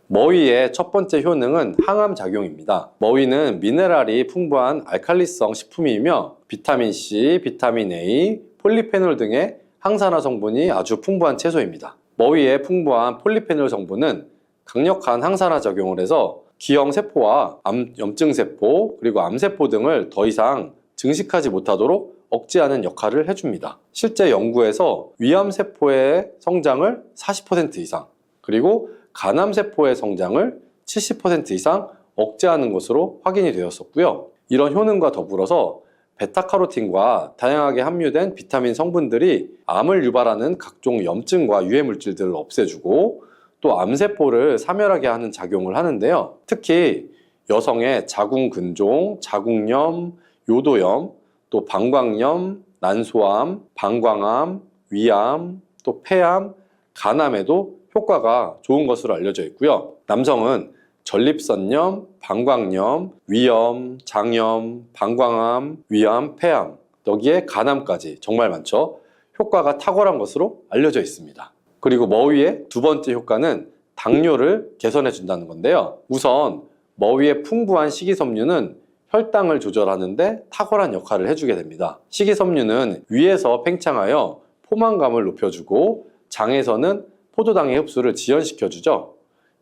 머위의 첫 번째 효능은 항암 작용입니다. 머위는 미네랄이 풍부한 알칼리성 식품이며 비타민C, 비타민 A, 폴리페놀 등의 항산화 성분이 아주 풍부한 채소입니다. 머위의 풍부한 폴리페놀 성분은 강력한 항산화 작용을 해서 기형 세포와 염증 세포 그리고 암세포 등을 더 이상 증식하지 못하도록 억제하는 역할을 해줍니다. 실제 연구에서 위암세포의 성장을 40% 이상 그리고 간암세포의 성장을 70% 이상 억제하는 것으로 확인이 되었었고요. 이런 효능과 더불어서 베타카로틴과 다양하게 함유된 비타민 성분들이 암을 유발하는 각종 염증과 유해 물질들을 없애주고 또 암세포를 사멸하게 하는 작용을 하는데요. 특히 여성의 자궁근종, 자궁염, 요도염, 또 방광염, 난소암, 방광암, 위암, 또 폐암, 간암에도 효과가 좋은 것으로 알려져 있고요. 남성은 전립선염, 방광염, 위염, 장염, 방광암, 위암, 폐암, 여기에 간암까지 정말 많죠. 효과가 탁월한 것으로 알려져 있습니다. 그리고 머위의 두 번째 효과는 당뇨를 개선해 준다는 건데요. 우선 머위의 풍부한 식이섬유는 혈당을 조절하는데 탁월한 역할을 해주게 됩니다. 식이섬유는 위에서 팽창하여 포만감을 높여주고 장에서는 포도당의 흡수를 지연시켜주죠.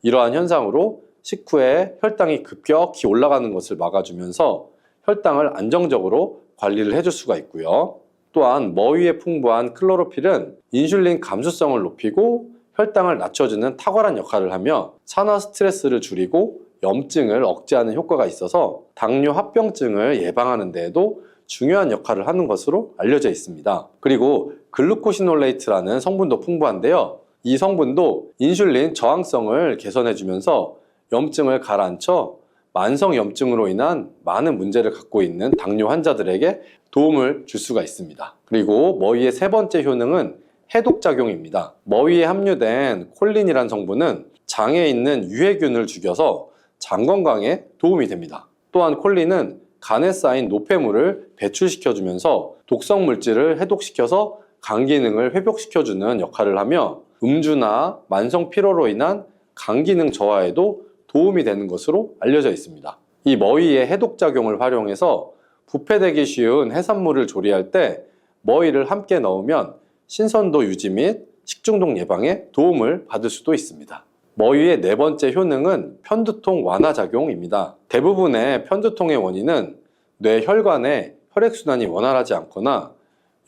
이러한 현상으로 식후에 혈당이 급격히 올라가는 것을 막아주면서 혈당을 안정적으로 관리를 해줄 수가 있고요. 또한 머위에 풍부한 클로로필은 인슐린 감수성을 높이고 혈당을 낮춰주는 탁월한 역할을 하며 산화 스트레스를 줄이고 염증을 억제하는 효과가 있어서 당뇨 합병증을 예방하는 데에도 중요한 역할을 하는 것으로 알려져 있습니다. 그리고 글루코시놀레이트라는 성분도 풍부한데요. 이 성분도 인슐린 저항성을 개선해주면서 염증을 가라앉혀 만성 염증으로 인한 많은 문제를 갖고 있는 당뇨 환자들에게 도움을 줄 수가 있습니다. 그리고 머위의 세 번째 효능은 해독작용입니다. 머위에 함유된 콜린이란 성분은 장에 있는 유해균을 죽여서 장 건강에 도움이 됩니다. 또한 콜린은 간에 쌓인 노폐물을 배출시켜주면서 독성 물질을 해독시켜서 간 기능을 회복시켜주는 역할을 하며 음주나 만성 피로로 인한 간 기능 저하에도 도움이 되는 것으로 알려져 있습니다. 이 머위의 해독작용을 활용해서 부패되기 쉬운 해산물을 조리할 때 머위를 함께 넣으면 신선도 유지 및 식중독 예방에 도움을 받을 수도 있습니다. 머위의 네 번째 효능은 편두통 완화 작용입니다. 대부분의 편두통의 원인은 뇌 혈관의 혈액순환이 원활하지 않거나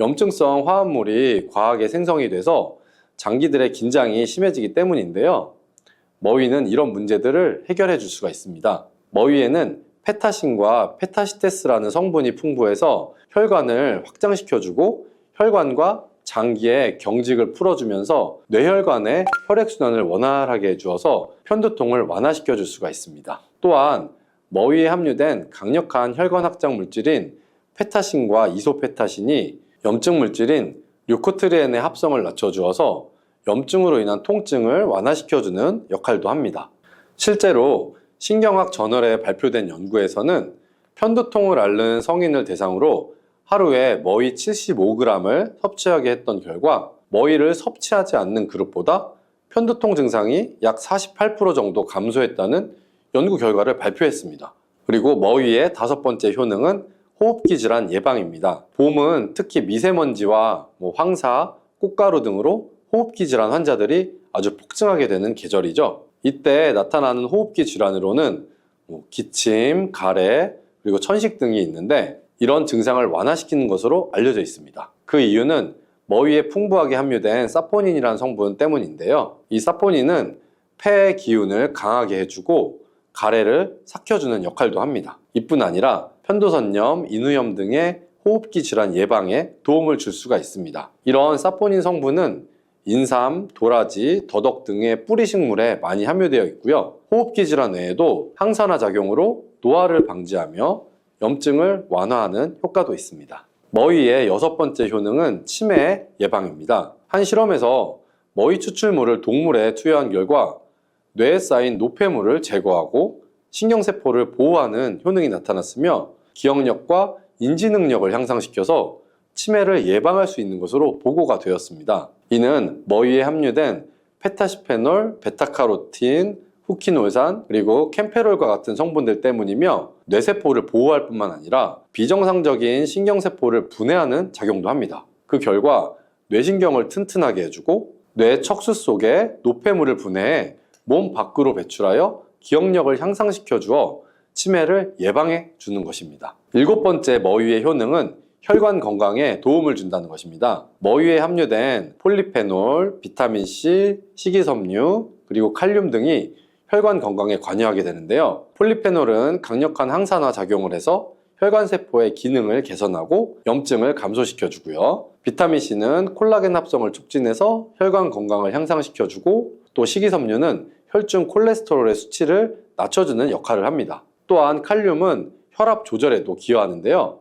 염증성 화합물이 과하게 생성이 돼서 장기들의 긴장이 심해지기 때문인데요. 머위는 이런 문제들을 해결해 줄 수가 있습니다. 머위에는 페타신과 페타시테스라는 성분이 풍부해서 혈관을 확장시켜주고 혈관과 장기의 경직을 풀어주면서 뇌혈관의 혈액순환을 원활하게 해주어서 편두통을 완화시켜 줄 수가 있습니다. 또한 머위에 함유된 강력한 혈관 확장 물질인 페타신과 이소페타신이 염증 물질인 류코트리엔의 합성을 낮춰주어서 염증으로 인한 통증을 완화시켜주는 역할도 합니다. 실제로 신경학 저널에 발표된 연구에서는 편두통을 앓는 성인을 대상으로 하루에 머위 75g을 섭취하게 했던 결과 머위를 섭취하지 않는 그룹보다 편두통 증상이 약 48% 정도 감소했다는 연구 결과를 발표했습니다. 그리고 머위의 다섯 번째 효능은 호흡기 질환 예방입니다. 봄은 특히 미세먼지와 황사, 꽃가루 등으로 호흡기 질환 환자들이 아주 폭증하게 되는 계절이죠. 이때 나타나는 호흡기 질환으로는 기침, 가래, 그리고 천식 등이 있는데 이런 증상을 완화시키는 것으로 알려져 있습니다. 그 이유는 머위에 풍부하게 함유된 사포닌이라는 성분 때문인데요. 이 사포닌은 폐의 기운을 강하게 해주고 가래를 삭혀주는 역할도 합니다. 이뿐 아니라 편도선염, 인후염 등의 호흡기 질환 예방에 도움을 줄 수가 있습니다. 이런 사포닌 성분은 인삼, 도라지, 더덕 등의 뿌리식물에 많이 함유되어 있고요. 호흡기 질환 외에도 항산화 작용으로 노화를 방지하며 염증을 완화하는 효과도 있습니다. 머위의 6번째 효능은 치매 예방입니다. 한 실험에서 머위 추출물을 동물에 투여한 결과 뇌에 쌓인 노폐물을 제거하고 신경세포를 보호하는 효능이 나타났으며 기억력과 인지 능력을 향상시켜서 치매를 예방할 수 있는 것으로 보고가 되었습니다. 이는 머위에 함유된 페타시페놀, 베타카로틴, 후키놀산, 그리고 캠페롤과 같은 성분들 때문이며 뇌세포를 보호할 뿐만 아니라 비정상적인 신경세포를 분해하는 작용도 합니다. 그 결과 뇌신경을 튼튼하게 해주고 뇌 척수 속에 노폐물을 분해해 몸 밖으로 배출하여 기억력을 향상시켜 주어 치매를 예방해 주는 것입니다. 7번째 머위의 효능은 혈관 건강에 도움을 준다는 것입니다. 머위에 함유된 폴리페놀, 비타민C, 식이섬유, 그리고 칼륨 등이 혈관 건강에 관여하게 되는데요. 폴리페놀은 강력한 항산화 작용을 해서 혈관세포의 기능을 개선하고 염증을 감소시켜주고요. 비타민C는 콜라겐 합성을 촉진해서 혈관 건강을 향상시켜주고 또 식이섬유는 혈중 콜레스테롤의 수치를 낮춰주는 역할을 합니다. 또한 칼륨은 혈압 조절에도 기여하는데요.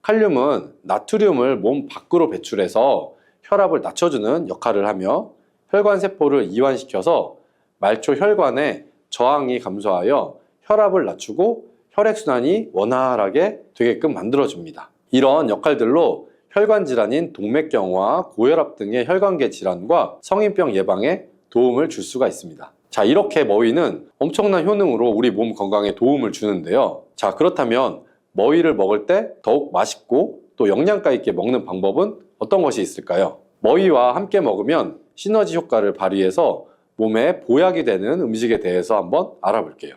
칼륨은 나트륨을 몸 밖으로 배출해서 혈압을 낮춰주는 역할을 하며 혈관세포를 이완시켜서 말초 혈관의 저항이 감소하여 혈압을 낮추고 혈액순환이 원활하게 되게끔 만들어줍니다. 이런 역할들로 혈관 질환인 동맥경화, 고혈압 등의 혈관계 질환과 성인병 예방에 도움을 줄 수가 있습니다. 자, 이렇게 머위는 엄청난 효능으로 우리 몸 건강에 도움을 주는데요. 자, 그렇다면 머위를 먹을 때 더욱 맛있고 또 영양가 있게 먹는 방법은 어떤 것이 있을까요? 머위와 함께 먹으면 시너지 효과를 발휘해서 몸에 보약이 되는 음식에 대해서 한번 알아볼게요.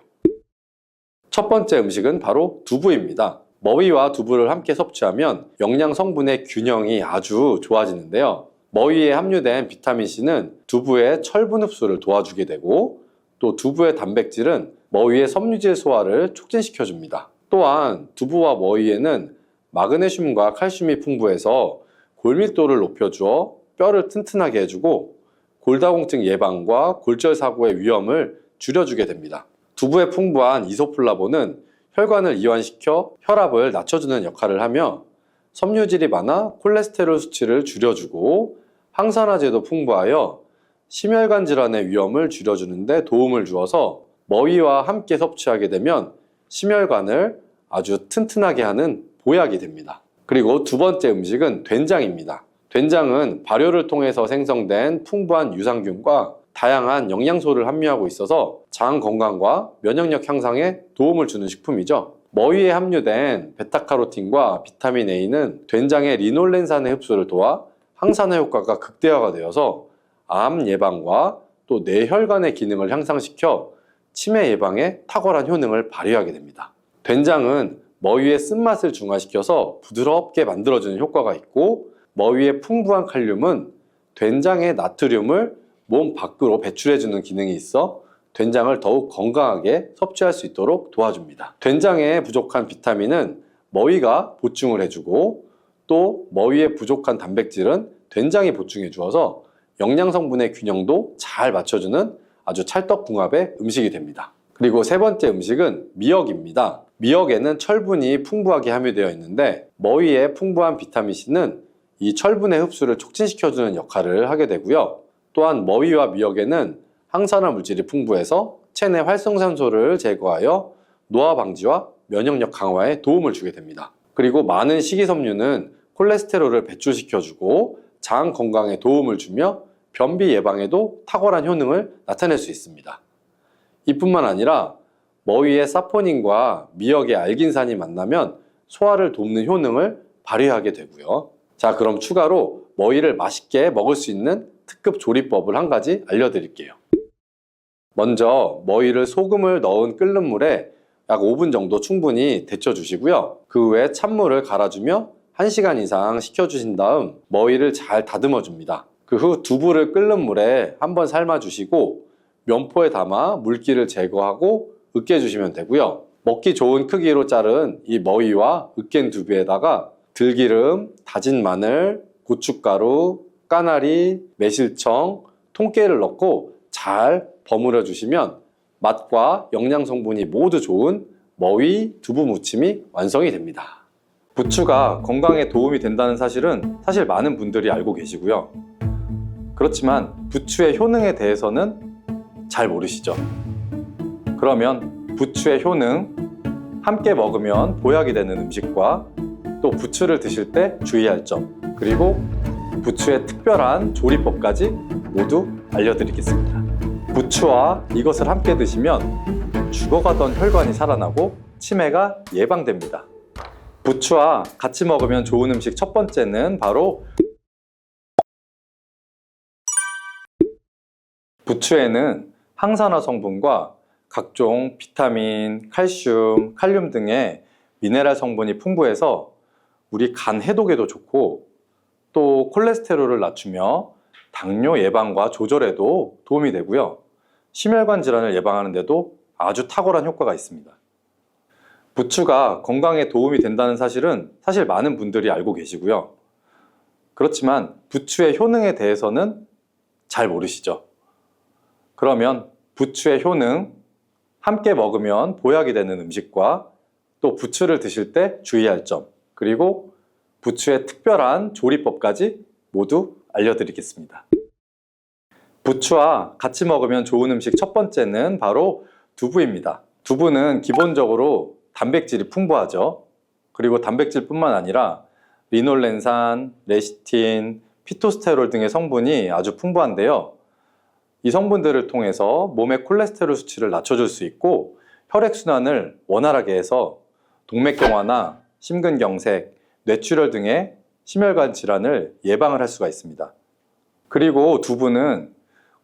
첫 번째 음식은 바로 두부입니다. 머위와 두부를 함께 섭취하면 영양 성분의 균형이 아주 좋아지는데요. 머위에 함유된 비타민C는 두부의 철분 흡수를 도와주게 되고 또 두부의 단백질은 머위의 섬유질 소화를 촉진시켜 줍니다. 또한 두부와 머위에는 마그네슘과 칼슘이 풍부해서 골밀도를 높여주어 뼈를 튼튼하게 해주고 골다공증 예방과 골절 사고의 위험을 줄여주게 됩니다. 두부에 풍부한 이소플라본은 혈관을 이완시켜 혈압을 낮춰주는 역할을 하며 섬유질이 많아 콜레스테롤 수치를 줄여주고 항산화제도 풍부하여 심혈관 질환의 위험을 줄여주는 데 도움을 주어서 머위와 함께 섭취하게 되면 심혈관을 아주 튼튼하게 하는 보약이 됩니다. 그리고 두 번째 음식은 된장입니다. 된장은 발효를 통해서 생성된 풍부한 유산균과 다양한 영양소를 함유하고 있어서 장 건강과 면역력 향상에 도움을 주는 식품이죠. 머위에 함유된 베타카로틴과 비타민 A는 된장의 리놀렌산의 흡수를 도와 항산화 효과가 극대화가 되어서 암 예방과 또 뇌혈관의 기능을 향상시켜 치매 예방에 탁월한 효능을 발휘하게 됩니다. 된장은 머위의 쓴맛을 중화시켜서 부드럽게 만들어주는 효과가 있고 머위의 풍부한 칼륨은 된장의 나트륨을 몸 밖으로 배출해주는 기능이 있어 된장을 더욱 건강하게 섭취할 수 있도록 도와줍니다. 된장에 부족한 비타민은 머위가 보충을 해주고 또 머위에 부족한 단백질은 된장이 보충해 주어서 영양 성분의 균형도 잘 맞춰주는 아주 찰떡궁합의 음식이 됩니다. 그리고 세 번째 음식은 미역입니다. 미역에는 철분이 풍부하게 함유되어 있는데 머위에 풍부한 비타민C는 이 철분의 흡수를 촉진시켜주는 역할을 하게 되고요. 또한 머위와 미역에는 항산화 물질이 풍부해서 체내 활성산소를 제거하여 노화 방지와 면역력 강화에 도움을 주게 됩니다. 그리고 많은 식이섬유는 콜레스테롤을 배출시켜주고 장 건강에 도움을 주며 변비 예방에도 탁월한 효능을 나타낼 수 있습니다. 이뿐만 아니라 머위의 사포닌과 미역의 알긴산이 만나면 소화를 돕는 효능을 발휘하게 되고요. 자, 그럼 추가로 머위를 맛있게 먹을 수 있는 특급 조리법을 한 가지 알려드릴게요. 먼저 머위를 소금을 넣은 끓는 물에 약 5분 정도 충분히 데쳐주시고요. 그 후에 찬물을 갈아주며 1시간 이상 식혀주신 다음 머위를 잘 다듬어 줍니다. 그 후 두부를 끓는 물에 한번 삶아주시고 면포에 담아 물기를 제거하고 으깨주시면 되고요. 먹기 좋은 크기로 자른 이 머위와 으깬 두부에다가 들기름, 다진 마늘, 고춧가루, 까나리, 매실청, 통깨를 넣고 잘 버무려 주시면 맛과 영양 성분이 모두 좋은 머위 두부 무침이 완성이 됩니다. 부추가 건강에 도움이 된다는 사실은 사실 많은 분들이 알고 계시고요. 그렇지만 부추의 효능에 대해서는 잘 모르시죠? 그러면 부추의 효능, 함께 먹으면 보약이 되는 음식과 또 부추를 드실 때 주의할 점, 그리고 부추의 특별한 조리법까지 모두 알려드리겠습니다. 부추와 이것을 함께 드시면 죽어가던 혈관이 살아나고 치매가 예방됩니다. 부추와 같이 먹으면 좋은 음식 첫 번째는 바로 부추에는 항산화 성분과 각종 비타민, 칼슘, 칼륨 등의 미네랄 성분이 풍부해서 우리 간 해독에도 좋고 또 콜레스테롤을 낮추며 당뇨 예방과 조절에도 도움이 되고요. 심혈관 질환을 예방하는 데도 아주 탁월한 효과가 있습니다. 부추가 건강에 도움이 된다는 사실은 사실 많은 분들이 알고 계시고요. 그렇지만 부추의 효능에 대해서는 잘 모르시죠? 그러면 부추의 효능, 함께 먹으면 보약이 되는 음식과 또 부추를 드실 때 주의할 점, 그리고 부추의 특별한 조리법까지 모두 알려드리겠습니다. 부추와 같이 먹으면 좋은 음식 첫 번째는 바로 두부입니다. 두부는 기본적으로 단백질이 풍부하죠. 그리고 단백질뿐만 아니라 리놀렌산, 레시틴, 피토스테롤 등의 성분이 아주 풍부한데요. 이 성분들을 통해서 몸의 콜레스테롤 수치를 낮춰줄 수 있고 혈액순환을 원활하게 해서 동맥경화나 심근경색, 뇌출혈 등의 심혈관 질환을 예방을 할 수가 있습니다. 그리고 두부는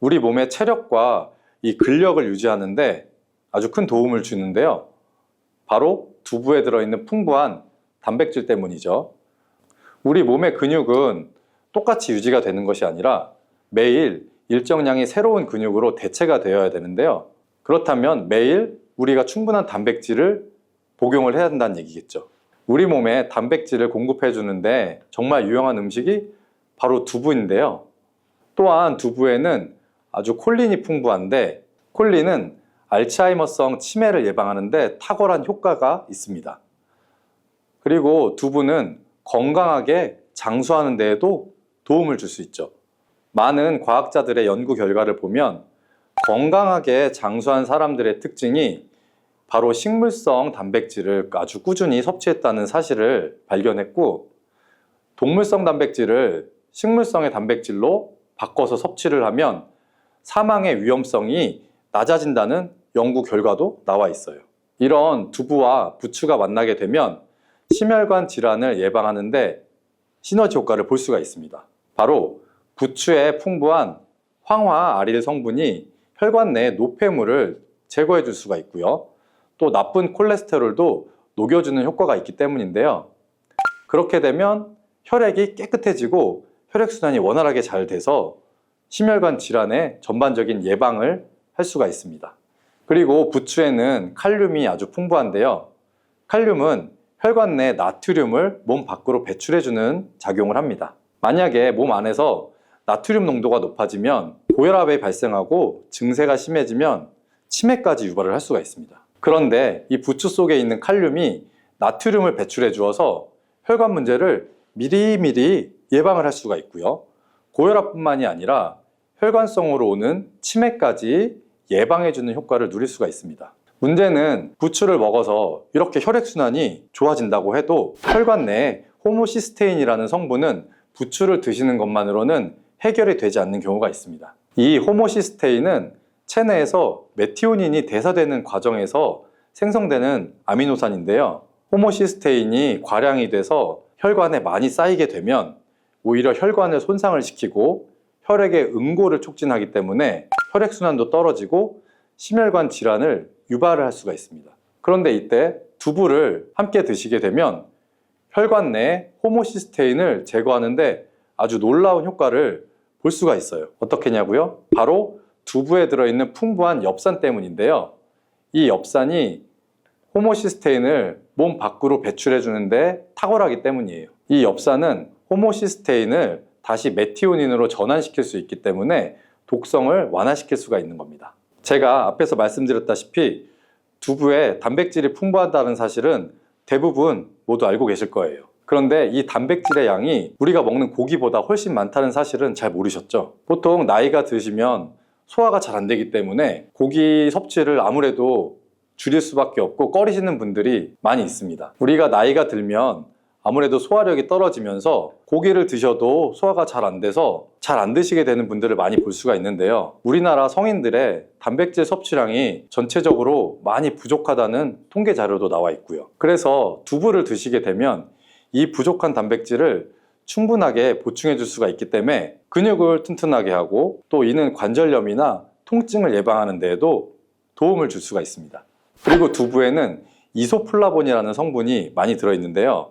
우리 몸의 체력과 이 근력을 유지하는데 아주 큰 도움을 주는데요. 바로 두부에 들어있는 풍부한 단백질 때문이죠. 우리 몸의 근육은 똑같이 유지가 되는 것이 아니라 매일 일정량의 새로운 근육으로 대체가 되어야 되는데요. 그렇다면 매일 우리가 충분한 단백질을 복용을 해야 한다는 얘기겠죠. 우리 몸에 단백질을 공급해 주는데 정말 유용한 음식이 바로 두부인데요. 또한 두부에는 아주 콜린이 풍부한데 콜린은 알츠하이머성 치매를 예방하는데 탁월한 효과가 있습니다. 그리고 두부는 건강하게 장수하는 데에도 도움을 줄 수 있죠. 많은 과학자들의 연구 결과를 보면 건강하게 장수한 사람들의 특징이 바로 식물성 단백질을 아주 꾸준히 섭취했다는 사실을 발견했고, 동물성 단백질을 식물성의 단백질로 바꿔서 섭취를 하면 사망의 위험성이 낮아진다는 연구 결과도 나와 있어요. 이런 두부와 부추가 만나게 되면 심혈관 질환을 예방하는데 시너지 효과를 볼 수가 있습니다. 바로 부추에 풍부한 황화 아릴 성분이 혈관 내 노폐물을 제거해 줄 수가 있고요. 또 나쁜 콜레스테롤도 녹여주는 효과가 있기 때문인데요. 그렇게 되면 혈액이 깨끗해지고 혈액순환이 원활하게 잘 돼서 심혈관 질환의 전반적인 예방을 할 수가 있습니다. 그리고 부추에는 칼륨이 아주 풍부한데요. 칼륨은 혈관 내 나트륨을 몸 밖으로 배출해주는 작용을 합니다. 만약에 몸 안에서 나트륨 농도가 높아지면 고혈압이 발생하고 증세가 심해지면 치매까지 유발을 할 수가 있습니다. 그런데 이 부추 속에 있는 칼륨이 나트륨을 배출해 주어서 혈관 문제를 미리미리 예방을 할 수가 있고요. 고혈압뿐만이 아니라 혈관성으로 오는 치매까지 예방해주는 효과를 누릴 수가 있습니다. 문제는 부추를 먹어서 이렇게 혈액순환이 좋아진다고 해도 혈관 내에 호모시스테인이라는 성분은 부추를 드시는 것만으로는 해결이 되지 않는 경우가 있습니다. 이 호모시스테인은 체내에서 메티오닌이 대사되는 과정에서 생성되는 아미노산인데요. 호모시스테인이 과량이 돼서 혈관에 많이 쌓이게 되면 오히려 혈관을 손상을 시키고 혈액의 응고를 촉진하기 때문에 혈액순환도 떨어지고 심혈관 질환을 유발을 할 수가 있습니다. 그런데 이때 두부를 함께 드시게 되면 혈관 내 호모시스테인을 제거하는데 아주 놀라운 효과를 볼 수가 있어요. 어떻게냐고요? 바로 두부에 들어있는 풍부한 엽산 때문인데요. 이 엽산이 호모시스테인을 몸 밖으로 배출해 주는데 탁월하기 때문이에요. 이 엽산은 호모시스테인을 다시 메티오닌으로 전환시킬 수 있기 때문에 독성을 완화시킬 수가 있는 겁니다. 제가 앞에서 말씀드렸다시피 두부에 단백질이 풍부하다는 사실은 대부분 모두 알고 계실 거예요. 그런데 이 단백질의 양이 우리가 먹는 고기보다 훨씬 많다는 사실은 잘 모르셨죠? 보통 나이가 드시면 소화가 잘 안 되기 때문에 고기 섭취를 아무래도 줄일 수밖에 없고 꺼리시는 분들이 많이 있습니다. 우리가 나이가 들면 아무래도 소화력이 떨어지면서 고기를 드셔도 소화가 잘 안 돼서 잘 안 드시게 되는 분들을 많이 볼 수가 있는데요. 우리나라 성인들의 단백질 섭취량이 전체적으로 많이 부족하다는 통계 자료도 나와 있고요. 그래서 두부를 드시게 되면 이 부족한 단백질을 충분하게 보충해 줄 수가 있기 때문에 근육을 튼튼하게 하고 또 이는 관절염이나 통증을 예방하는 데에도 도움을 줄 수가 있습니다. 그리고 두부에는 이소플라본이라는 성분이 많이 들어있는데요.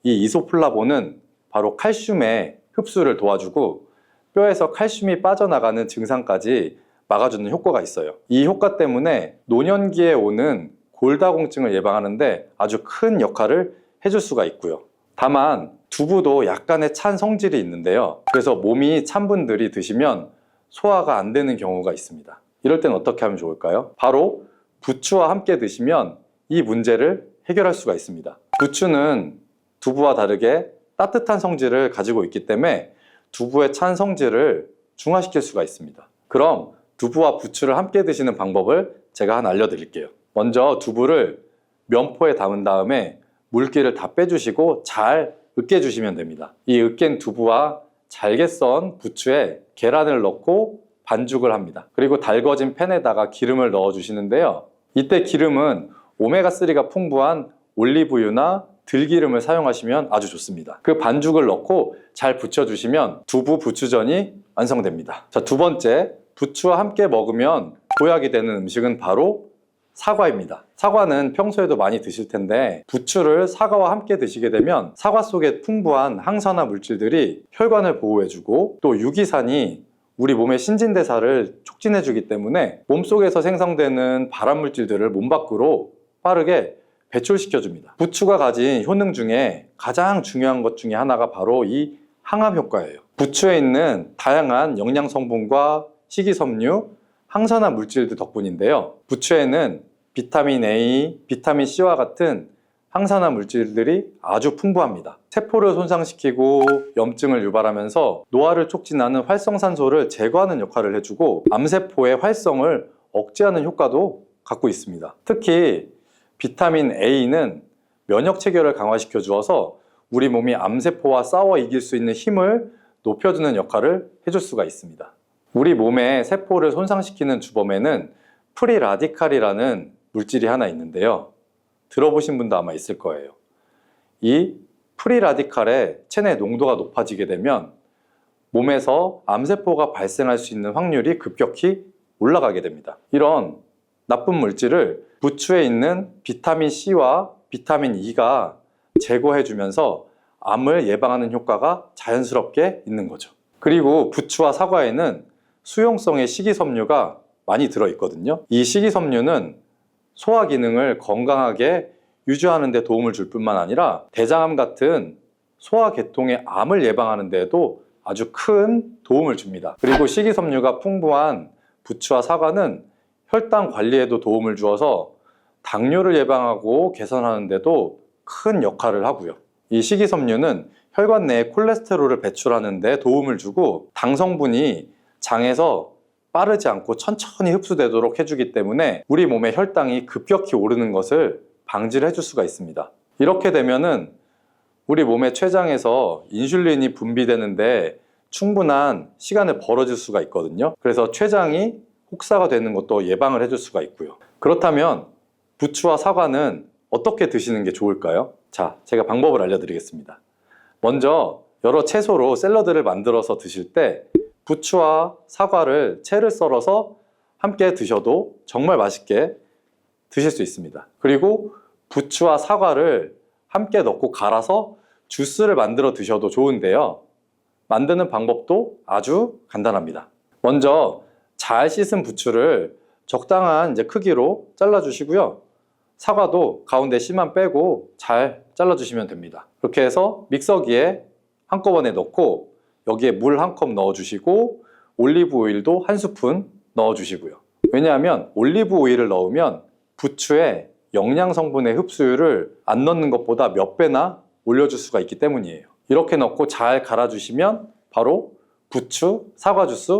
이 이소플라본은 바로 칼슘의 흡수를 도와주고 뼈에서 칼슘이 빠져나가는 증상까지 막아주는 효과가 있어요. 이 효과 때문에 노년기에 오는 골다공증을 예방하는데 아주 큰 역할을 해줄 수가 있고요. 다만 두부도 약간의 찬 성질이 있는데요. 그래서 몸이 찬 분들이 드시면 소화가 안 되는 경우가 있습니다. 이럴 땐 어떻게 하면 좋을까요? 바로 부추와 함께 드시면 이 문제를 해결할 수가 있습니다. 부추는 두부와 다르게 따뜻한 성질을 가지고 있기 때문에 두부의 찬 성질을 중화시킬 수가 있습니다. 그럼 두부와 부추를 함께 드시는 방법을 제가 하나 알려드릴게요. 먼저 두부를 면포에 담은 다음에 물기를 다 빼주시고 잘 으깨주시면 됩니다. 이 으깬 두부와 잘게 썬 부추에 계란을 넣고 반죽을 합니다. 그리고 달궈진 팬에다가 기름을 넣어주시는데요. 이때 기름은 오메가3가 풍부한 올리브유나 들기름을 사용하시면 아주 좋습니다. 그 반죽을 넣고 잘 부쳐주시면 두부 부추전이 완성됩니다. 자, 두 번째, 부추와 함께 먹으면 보약이 되는 음식은 바로 사과입니다. 사과는 평소에도 많이 드실 텐데 부추를 사과와 함께 드시게 되면 사과 속에 풍부한 항산화 물질들이 혈관을 보호해주고 또 유기산이 우리 몸의 신진대사를 촉진해주기 때문에 몸속에서 생성되는 발암물질들을 몸 밖으로 빠르게 배출시켜줍니다. 부추가 가진 효능 중에 가장 중요한 것 중에 하나가 바로 이 항암 효과예요. 부추에 있는 다양한 영양 성분과 식이섬유, 항산화 물질들 덕분인데요. 부추에는 비타민 A, 비타민 C와 같은 항산화 물질들이 아주 풍부합니다. 세포를 손상시키고 염증을 유발하면서 노화를 촉진하는 활성산소를 제거하는 역할을 해주고 암세포의 활성을 억제하는 효과도 갖고 있습니다. 특히 비타민 A는 면역 체계를 강화시켜 주어서 우리 몸이 암세포와 싸워 이길 수 있는 힘을 높여주는 역할을 해줄 수가 있습니다. 우리 몸의 세포를 손상시키는 주범에는 프리라디칼이라는 물질이 하나 있는데요. 들어보신 분도 아마 있을 거예요. 이 프리라디칼의 체내 농도가 높아지게 되면 몸에서 암세포가 발생할 수 있는 확률이 급격히 올라가게 됩니다. 이런 나쁜 물질을 부추에 있는 비타민 C와 비타민 E가 제거해주면서 암을 예방하는 효과가 자연스럽게 있는 거죠. 그리고 부추와 사과에는 수용성의 식이섬유가 많이 들어있거든요. 이 식이섬유는 소화 기능을 건강하게 유지하는 데 도움을 줄 뿐만 아니라 대장암 같은 소화계통의 암을 예방하는 데에도 아주 큰 도움을 줍니다. 그리고 식이섬유가 풍부한 부추와 사과는 혈당 관리에도 도움을 주어서 당뇨를 예방하고 개선하는 데도 큰 역할을 하고요. 이 식이섬유는 혈관 내에 콜레스테롤을 배출하는 데 도움을 주고 당 성분이 장에서 빠르지 않고 천천히 흡수되도록 해주기 때문에 우리 몸의 혈당이 급격히 오르는 것을 방지를 해줄 수가 있습니다. 이렇게 되면은 우리 몸의 췌장에서 인슐린이 분비되는데 충분한 시간을 벌어줄 수가 있거든요. 그래서 췌장이 혹사가 되는 것도 예방을 해줄 수가 있고요. 그렇다면 부추와 사과는 어떻게 드시는 게 좋을까요? 자, 제가 방법을 알려드리겠습니다. 먼저 여러 채소로 샐러드를 만들어서 드실 때 부추와 사과를 채를 썰어서 함께 드셔도 정말 맛있게 드실 수 있습니다. 그리고 부추와 사과를 함께 넣고 갈아서 주스를 만들어 드셔도 좋은데요. 만드는 방법도 아주 간단합니다. 먼저 잘 씻은 부추를 적당한 크기로 잘라주시고요. 사과도 가운데 씨만 빼고 잘 잘라주시면 됩니다. 이렇게 해서 믹서기에 한꺼번에 넣고 여기에 물 한 컵 넣어주시고 올리브 오일도 한 스푼 넣어주시고요. 왜냐하면 올리브 오일을 넣으면 부추의 영양 성분의 흡수율을 안 넣는 것보다 몇 배나 올려줄 수가 있기 때문이에요. 이렇게 넣고 잘 갈아주시면 바로 부추 사과 주스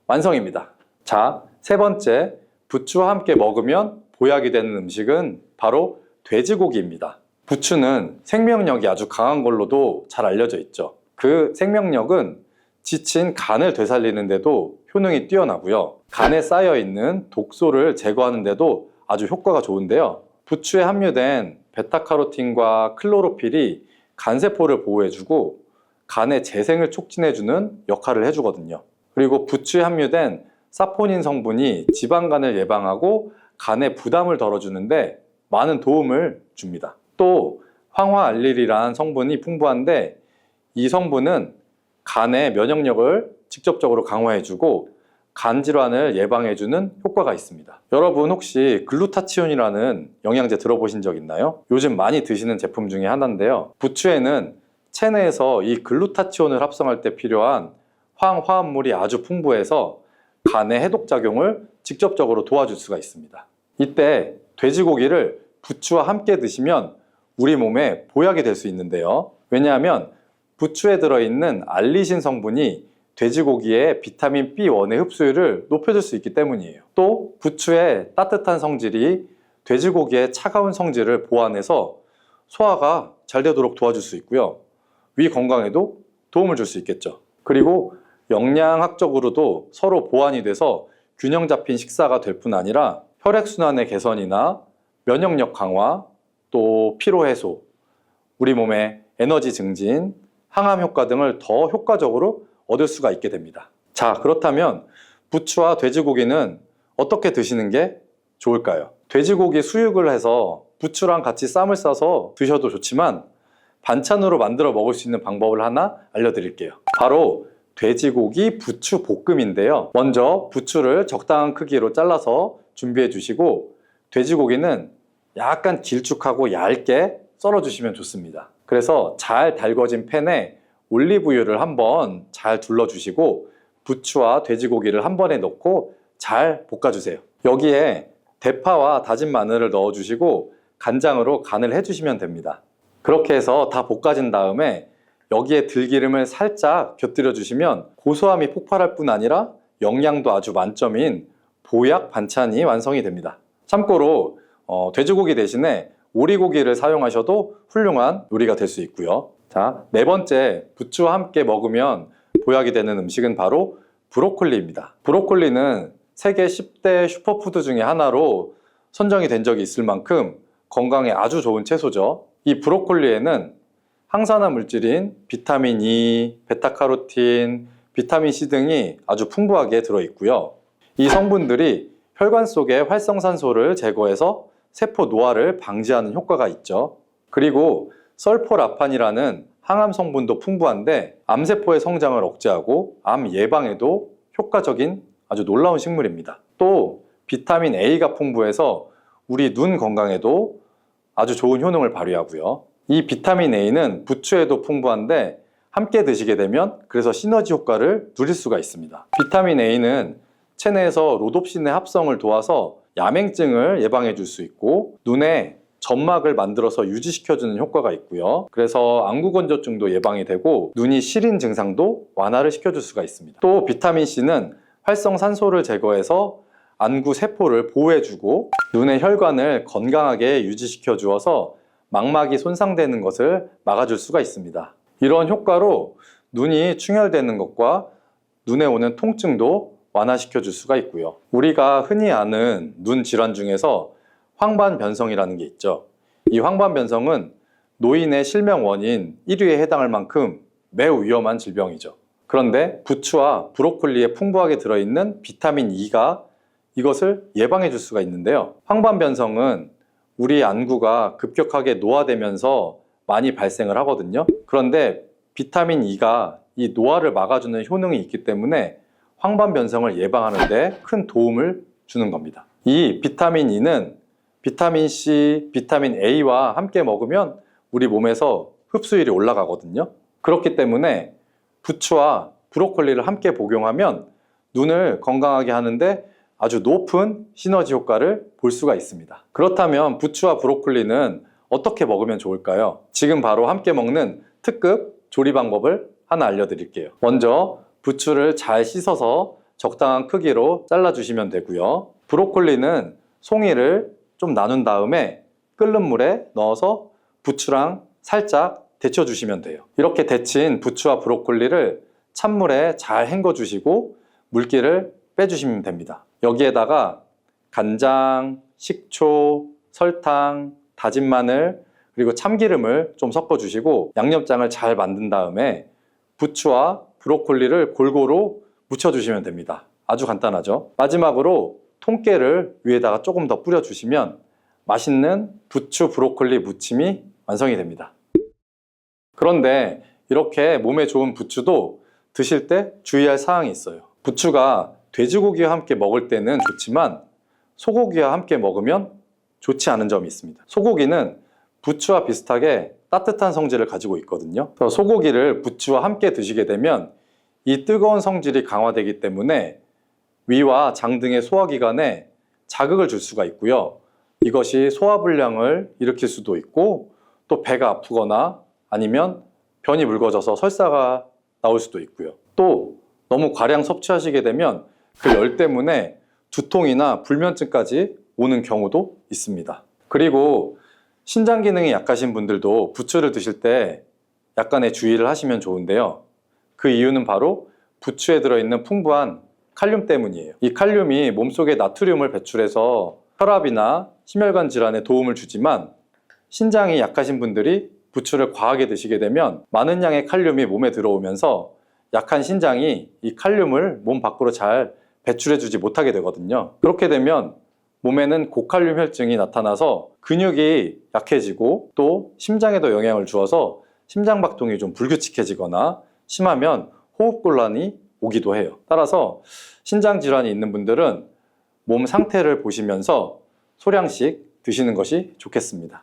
완성입니다. 자, 세 번째, 부추와 함께 먹으면 보약이 되는 음식은 바로 돼지고기입니다. 부추는 생명력이 아주 강한 걸로도 잘 알려져 있죠. 그 생명력은 지친 간을 되살리는 데도 효능이 뛰어나고요. 간에 쌓여있는 독소를 제거하는 데도 아주 효과가 좋은데요. 부추에 함유된 베타카로틴과 클로로필이 간세포를 보호해주고 간의 재생을 촉진해주는 역할을 해주거든요. 그리고 부추에 함유된 사포닌 성분이 지방간을 예방하고 간의 부담을 덜어주는데 많은 도움을 줍니다. 또 황화알릴이라는 성분이 풍부한데 이 성분은 간의 면역력을 직접적으로 강화해주고 간 질환을 예방해주는 효과가 있습니다. 여러분 혹시 글루타치온이라는 영양제 들어보신 적 있나요? 요즘 많이 드시는 제품 중에 하나인데요. 부추에는 체내에서 이 글루타치온을 합성할 때 필요한 황화합물이 아주 풍부해서 간의 해독작용을 직접적으로 도와줄 수가 있습니다. 이때 돼지고기를 부추와 함께 드시면 우리 몸에 보약이 될 수 있는데요. 왜냐하면 부추에 들어있는 알리신 성분이 돼지고기의 비타민 B1의 흡수율을 높여줄 수 있기 때문이에요. 또 부추의 따뜻한 성질이 돼지고기의 차가운 성질을 보완해서 소화가 잘 되도록 도와줄 수 있고요. 위 건강에도 도움을 줄 수 있겠죠. 그리고 영양학적으로도 서로 보완이 돼서 균형 잡힌 식사가 될 뿐 아니라 혈액순환의 개선이나 면역력 강화, 또 피로 해소, 우리 몸의 에너지 증진, 항암 효과 등을 더 효과적으로 얻을 수가 있게 됩니다. 자, 그렇다면 부추와 돼지고기는 어떻게 드시는 게 좋을까요? 돼지고기 수육을 해서 부추랑 같이 쌈을 싸서 드셔도 좋지만 반찬으로 만들어 먹을 수 있는 방법을 하나 알려드릴게요. 바로 돼지고기 부추 볶음인데요. 먼저 부추를 적당한 크기로 잘라서 준비해 주시고 돼지고기는 약간 길쭉하고 얇게 썰어 주시면 좋습니다. 그래서 잘 달궈진 팬에 올리브유를 한번 잘 둘러주시고 부추와 돼지고기를 한 번에 넣고 잘 볶아주세요. 여기에 대파와 다진 마늘을 넣어주시고 간장으로 간을 해주시면 됩니다. 그렇게 해서 다 볶아진 다음에 여기에 들기름을 살짝 곁들여 주시면 고소함이 폭발할 뿐 아니라 영양도 아주 만점인 보약 반찬이 완성이 됩니다. 참고로 돼지고기 대신에 오리고기를 사용하셔도 훌륭한 요리가 될 수 있고요. 자, 네 번째, 부추와 함께 먹으면 보약이 되는 음식은 바로 브로콜리입니다. 브로콜리는 세계 10대 슈퍼푸드 중에 하나로 선정이 된 적이 있을 만큼 건강에 아주 좋은 채소죠. 이 브로콜리에는 항산화 물질인 비타민 E, 베타카로틴, 비타민 C 등이 아주 풍부하게 들어있고요. 이 성분들이 혈관 속의 활성산소를 제거해서 세포 노화를 방지하는 효과가 있죠. 그리고 설포라판이라는 항암 성분도 풍부한데 암세포의 성장을 억제하고 암 예방에도 효과적인 아주 놀라운 식물입니다. 또 비타민 A가 풍부해서 우리 눈 건강에도 아주 좋은 효능을 발휘하고요. 이 비타민 A는 부추에도 풍부한데 함께 드시게 되면 그래서 시너지 효과를 누릴 수가 있습니다. 비타민 A는 체내에서 로놉신의 합성을 도와서 야맹증을 예방해 줄 수 있고 눈에 점막을 만들어서 유지시켜주는 효과가 있고요. 그래서 안구건조증도 예방이 되고 눈이 시린 증상도 완화를 시켜줄 수가 있습니다. 또 비타민 C는 활성산소를 제거해서 안구 세포를 보호해주고 눈의 혈관을 건강하게 유지시켜 주어서 망막이 손상되는 것을 막아줄 수가 있습니다. 이런 효과로 눈이 충혈되는 것과 눈에 오는 통증도 완화시켜 줄 수가 있고요. 우리가 흔히 아는 눈 질환 중에서 황반변성이라는 게 있죠. 이 황반변성은 노인의 실명 원인 1위에 해당할 만큼 매우 위험한 질병이죠. 그런데 부추와 브로콜리에 풍부하게 들어있는 비타민 E가 이것을 예방해 줄 수가 있는데요. 황반변성은 우리 안구가 급격하게 노화되면서 많이 발생을 하거든요. 그런데 비타민 E가 이 노화를 막아주는 효능이 있기 때문에 황반변성을 예방하는 데 큰 도움을 주는 겁니다. 이 비타민 E는 비타민 C, 비타민 A와 함께 먹으면 우리 몸에서 흡수율이 올라가거든요. 그렇기 때문에 부추와 브로콜리를 함께 복용하면 눈을 건강하게 하는데 아주 높은 시너지 효과를 볼 수가 있습니다. 그렇다면 부추와 브로콜리는 어떻게 먹으면 좋을까요? 지금 바로 함께 먹는 특급 조리 방법을 하나 알려드릴게요. 먼저 부추를 잘 씻어서 적당한 크기로 잘라주시면 되고요. 브로콜리는 송이를 좀 나눈 다음에 끓는 물에 넣어서 부추랑 살짝 데쳐주시면 돼요. 이렇게 데친 부추와 브로콜리를 찬물에 잘 헹궈주시고 물기를 빼주시면 됩니다. 여기에다가 간장, 식초, 설탕, 다진 마늘, 그리고 참기름을 좀 섞어주시고 양념장을 잘 만든 다음에 부추와 브로콜리를 골고루 묻혀주시면 됩니다. 아주 간단하죠? 마지막으로 통깨를 위에다가 조금 더 뿌려주시면 맛있는 부추 브로콜리 무침이 완성이 됩니다. 그런데 이렇게 몸에 좋은 부추도 드실 때 주의할 사항이 있어요. 부추가 돼지고기와 함께 먹을 때는 좋지만 소고기와 함께 먹으면 좋지 않은 점이 있습니다. 소고기는 부추와 비슷하게 따뜻한 성질을 가지고 있거든요. 그래서 소고기를 부추와 함께 드시게 되면 이 뜨거운 성질이 강화되기 때문에 위와 장 등의 소화기관에 자극을 줄 수가 있고요. 이것이 소화불량을 일으킬 수도 있고 또 배가 아프거나 아니면 변이 묽어져서 설사가 나올 수도 있고요. 또 너무 과량 섭취하시게 되면 그 열 때문에 두통이나 불면증까지 오는 경우도 있습니다. 그리고 신장 기능이 약하신 분들도 부추를 드실 때 약간의 주의를 하시면 좋은데요. 그 이유는 바로 부추에 들어있는 풍부한 칼륨 때문이에요. 이 칼륨이 몸속에 나트륨을 배출해서 혈압이나 심혈관 질환에 도움을 주지만 신장이 약하신 분들이 부추를 과하게 드시게 되면 많은 양의 칼륨이 몸에 들어오면서 약한 신장이 이 칼륨을 몸 밖으로 잘 배출해주지 못하게 되거든요. 그렇게 되면 몸에는 고칼륨 혈증이 나타나서 근육이 약해지고 또 심장에도 영향을 주어서 심장박동이 좀 불규칙해지거나 심하면 호흡곤란이 오기도 해요. 따라서 신장 질환이 있는 분들은 몸 상태를 보시면서 소량씩 드시는 것이 좋겠습니다.